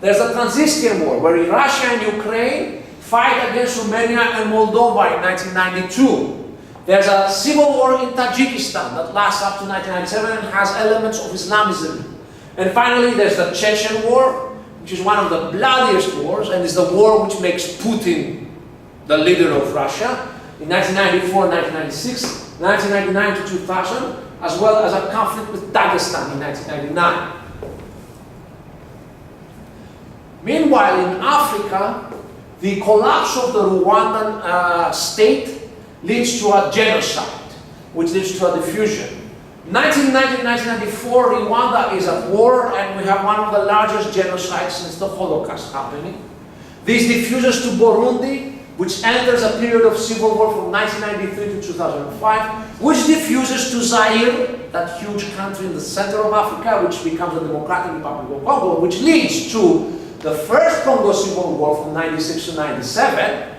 There's a Transnistrian war where Russia and Ukraine fight against Romania and Moldova in 1992. There's a civil war in Tajikistan that lasts up to 1997 and has elements of Islamism. And finally, there's the Chechen War, which is one of the bloodiest wars, and is the war which makes Putin the leader of Russia in 1994, 1996, 1999 to 2000, as well as a conflict with Dagestan in 1999. Meanwhile, in Africa, the collapse of the Rwandan state leads to a genocide, which leads to a diffusion. 1990-1994, Rwanda is at war, and we have one of the largest genocides since the Holocaust happening. This diffuses to Burundi, which enters a period of civil war from 1993 to 2005, which diffuses to Zaire, that huge country in the center of Africa, which becomes the Democratic Republic of Congo, which leads to the first Congo Civil War from 96 to 97,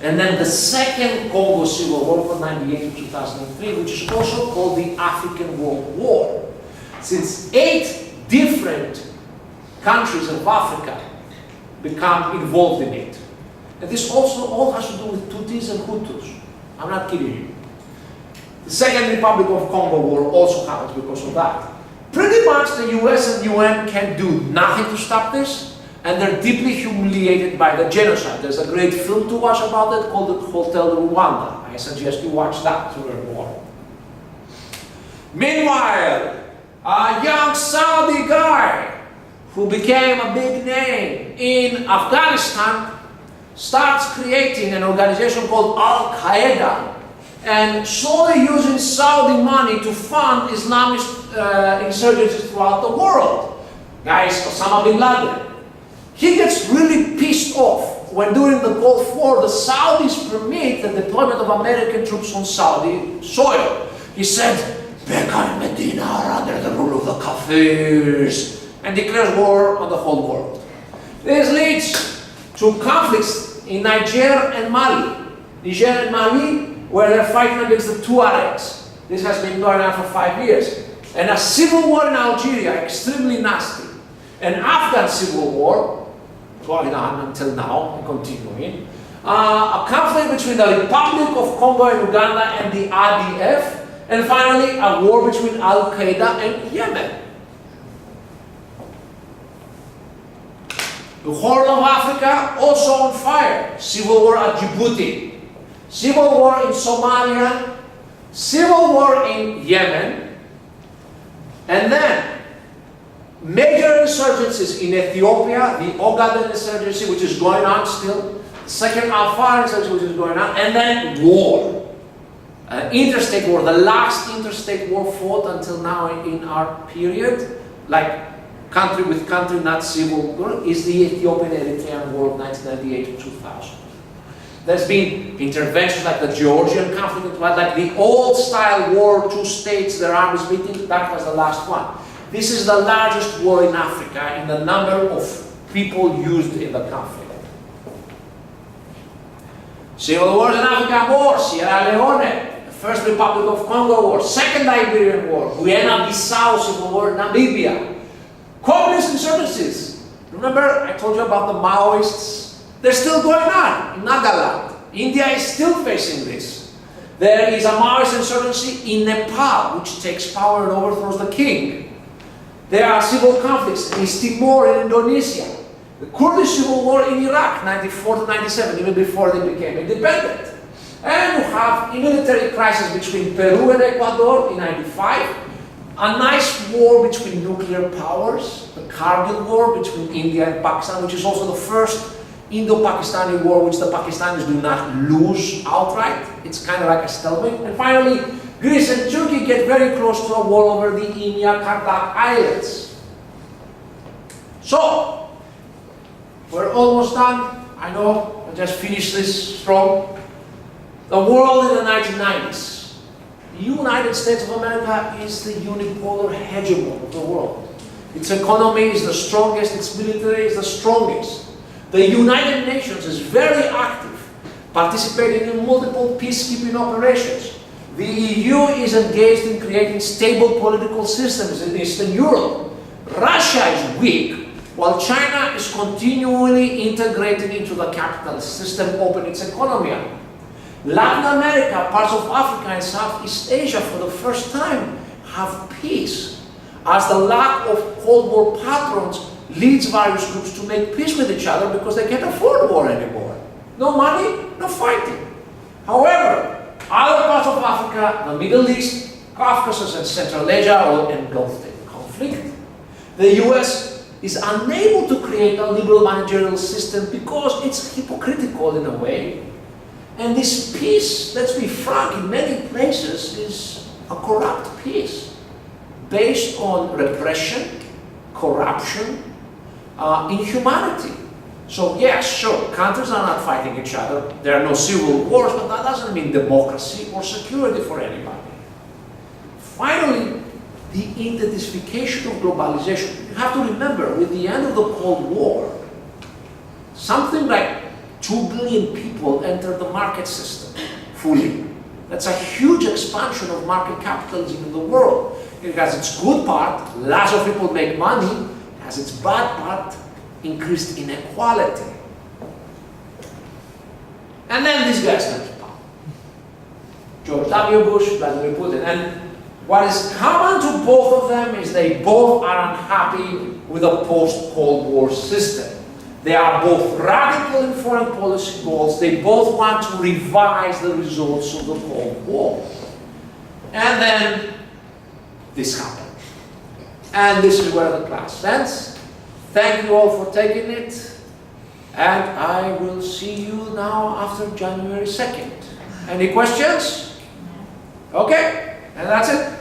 and then the second Congo Civil War from 98 to 2003, which is also called the African World War. Since 8 different countries of Africa become involved in it. And this also all has to do with Tutsis and Hutus. I'm not kidding you. The Second Republic of Congo War also happens because of that. Pretty much the US and UN can do nothing to stop this, and they're deeply humiliated by the genocide. There's a great film to watch about it called Hotel Rwanda. I suggest you watch that to learn more. Meanwhile, a young Saudi guy who became a big name in Afghanistan starts creating an organization called Al-Qaeda and slowly using Saudi money to fund Islamist insurgencies throughout the world. Guys, Osama bin Laden. He gets really pissed off when during the Gulf War the Saudis permit the deployment of American troops on Saudi soil. He said, Mecca and Medina are under the rule of the Kafirs, and declares war on the whole world. This leads to conflicts in Niger and Mali. Niger and Mali, where they're fighting against the Tuaregs. This has been going on for 5 years. And a civil war in Algeria, extremely nasty. An Afghan civil war, going on until now and continuing. A conflict between the Republic of Congo and Uganda and the RDF. And finally, a war between Al-Qaeda and Yemen. The Horn of Africa also on fire. Civil war at Djibouti. Civil war in Somalia. Civil war in Yemen. And then major insurgencies in Ethiopia, the Ogaden insurgency, which is going on still. The second Afar insurgency, which is going on. And then war. Interstate war, the last interstate war fought until now in our period, like country with country, not civil war, is the Ethiopian-Eritrean War of 1998 to 2000. There's been interventions like the Georgian conflict, like the old-style war, two states, their armies meeting, that was the last one. This is the largest war in Africa in the number of people used in the conflict. Civil wars in Africa, more, Sierra Leone, the First Republic of Congo War, Second Liberian War, Guyana-Bissau Civil War, Namibia. Communist insurgencies. Remember I told you about the Maoists? They're still going on in Nagaland. India is still facing this. There is a Maoist insurgency in Nepal, which takes power and overthrows the king. There are civil conflicts in East Timor in Indonesia. The Kurdish civil war in Iraq, 94 to 97, even before they became independent. And you have a military crisis between Peru and Ecuador in 95. A nice war between nuclear powers, the Kargil war between India and Pakistan, which is also the first Indo-Pakistani war which the Pakistanis do not lose outright. It's kind of like a stalemate. And finally, Greece and Turkey get very close to a war over the Emiya Kartak Islands. So, we're almost done. I know, I just finished this strong. The world in the 1990s. The United States of America is the unipolar hegemon of the world. Its economy is the strongest, its military is the strongest. The United Nations is very active, participating in multiple peacekeeping operations. The EU is engaged in creating stable political systems in Eastern Europe. Russia is weak, while China is continually integrating into the capitalist system, opening its economy up. Latin America, parts of Africa and Southeast Asia for the first time have peace, as the lack of Cold War patrons leads various groups to make peace with each other because they can't afford war anymore. No money, no fighting. However, other parts of Africa, the Middle East, Caucasus and Central Asia are engulfed in conflict. The US is unable to create a liberal managerial system because it's hypocritical in a way. And this peace, let's be frank, in many places is a corrupt peace based on repression, corruption, inhumanity. So yes, sure, countries are not fighting each other. There are no civil wars, but that doesn't mean democracy or security for anybody. Finally, the intensification of globalization. You have to remember, with the end of the Cold War, something like 2 billion people entered the market system fully. That's a huge expansion of market capitalism in the world. It has its good part, lots of people make money. It has its bad part, increased inequality. And then these guys come to power. George W. Bush, Vladimir Putin. And what is common to both of them is they both are unhappy with the post-Cold War system. They are both radical in foreign policy goals. They both want to revise the results of the Cold War. And then this happened. And this is where the class stands. Thank you all for taking it. And I will see you now after January 2nd. Any questions? Okay, and that's it.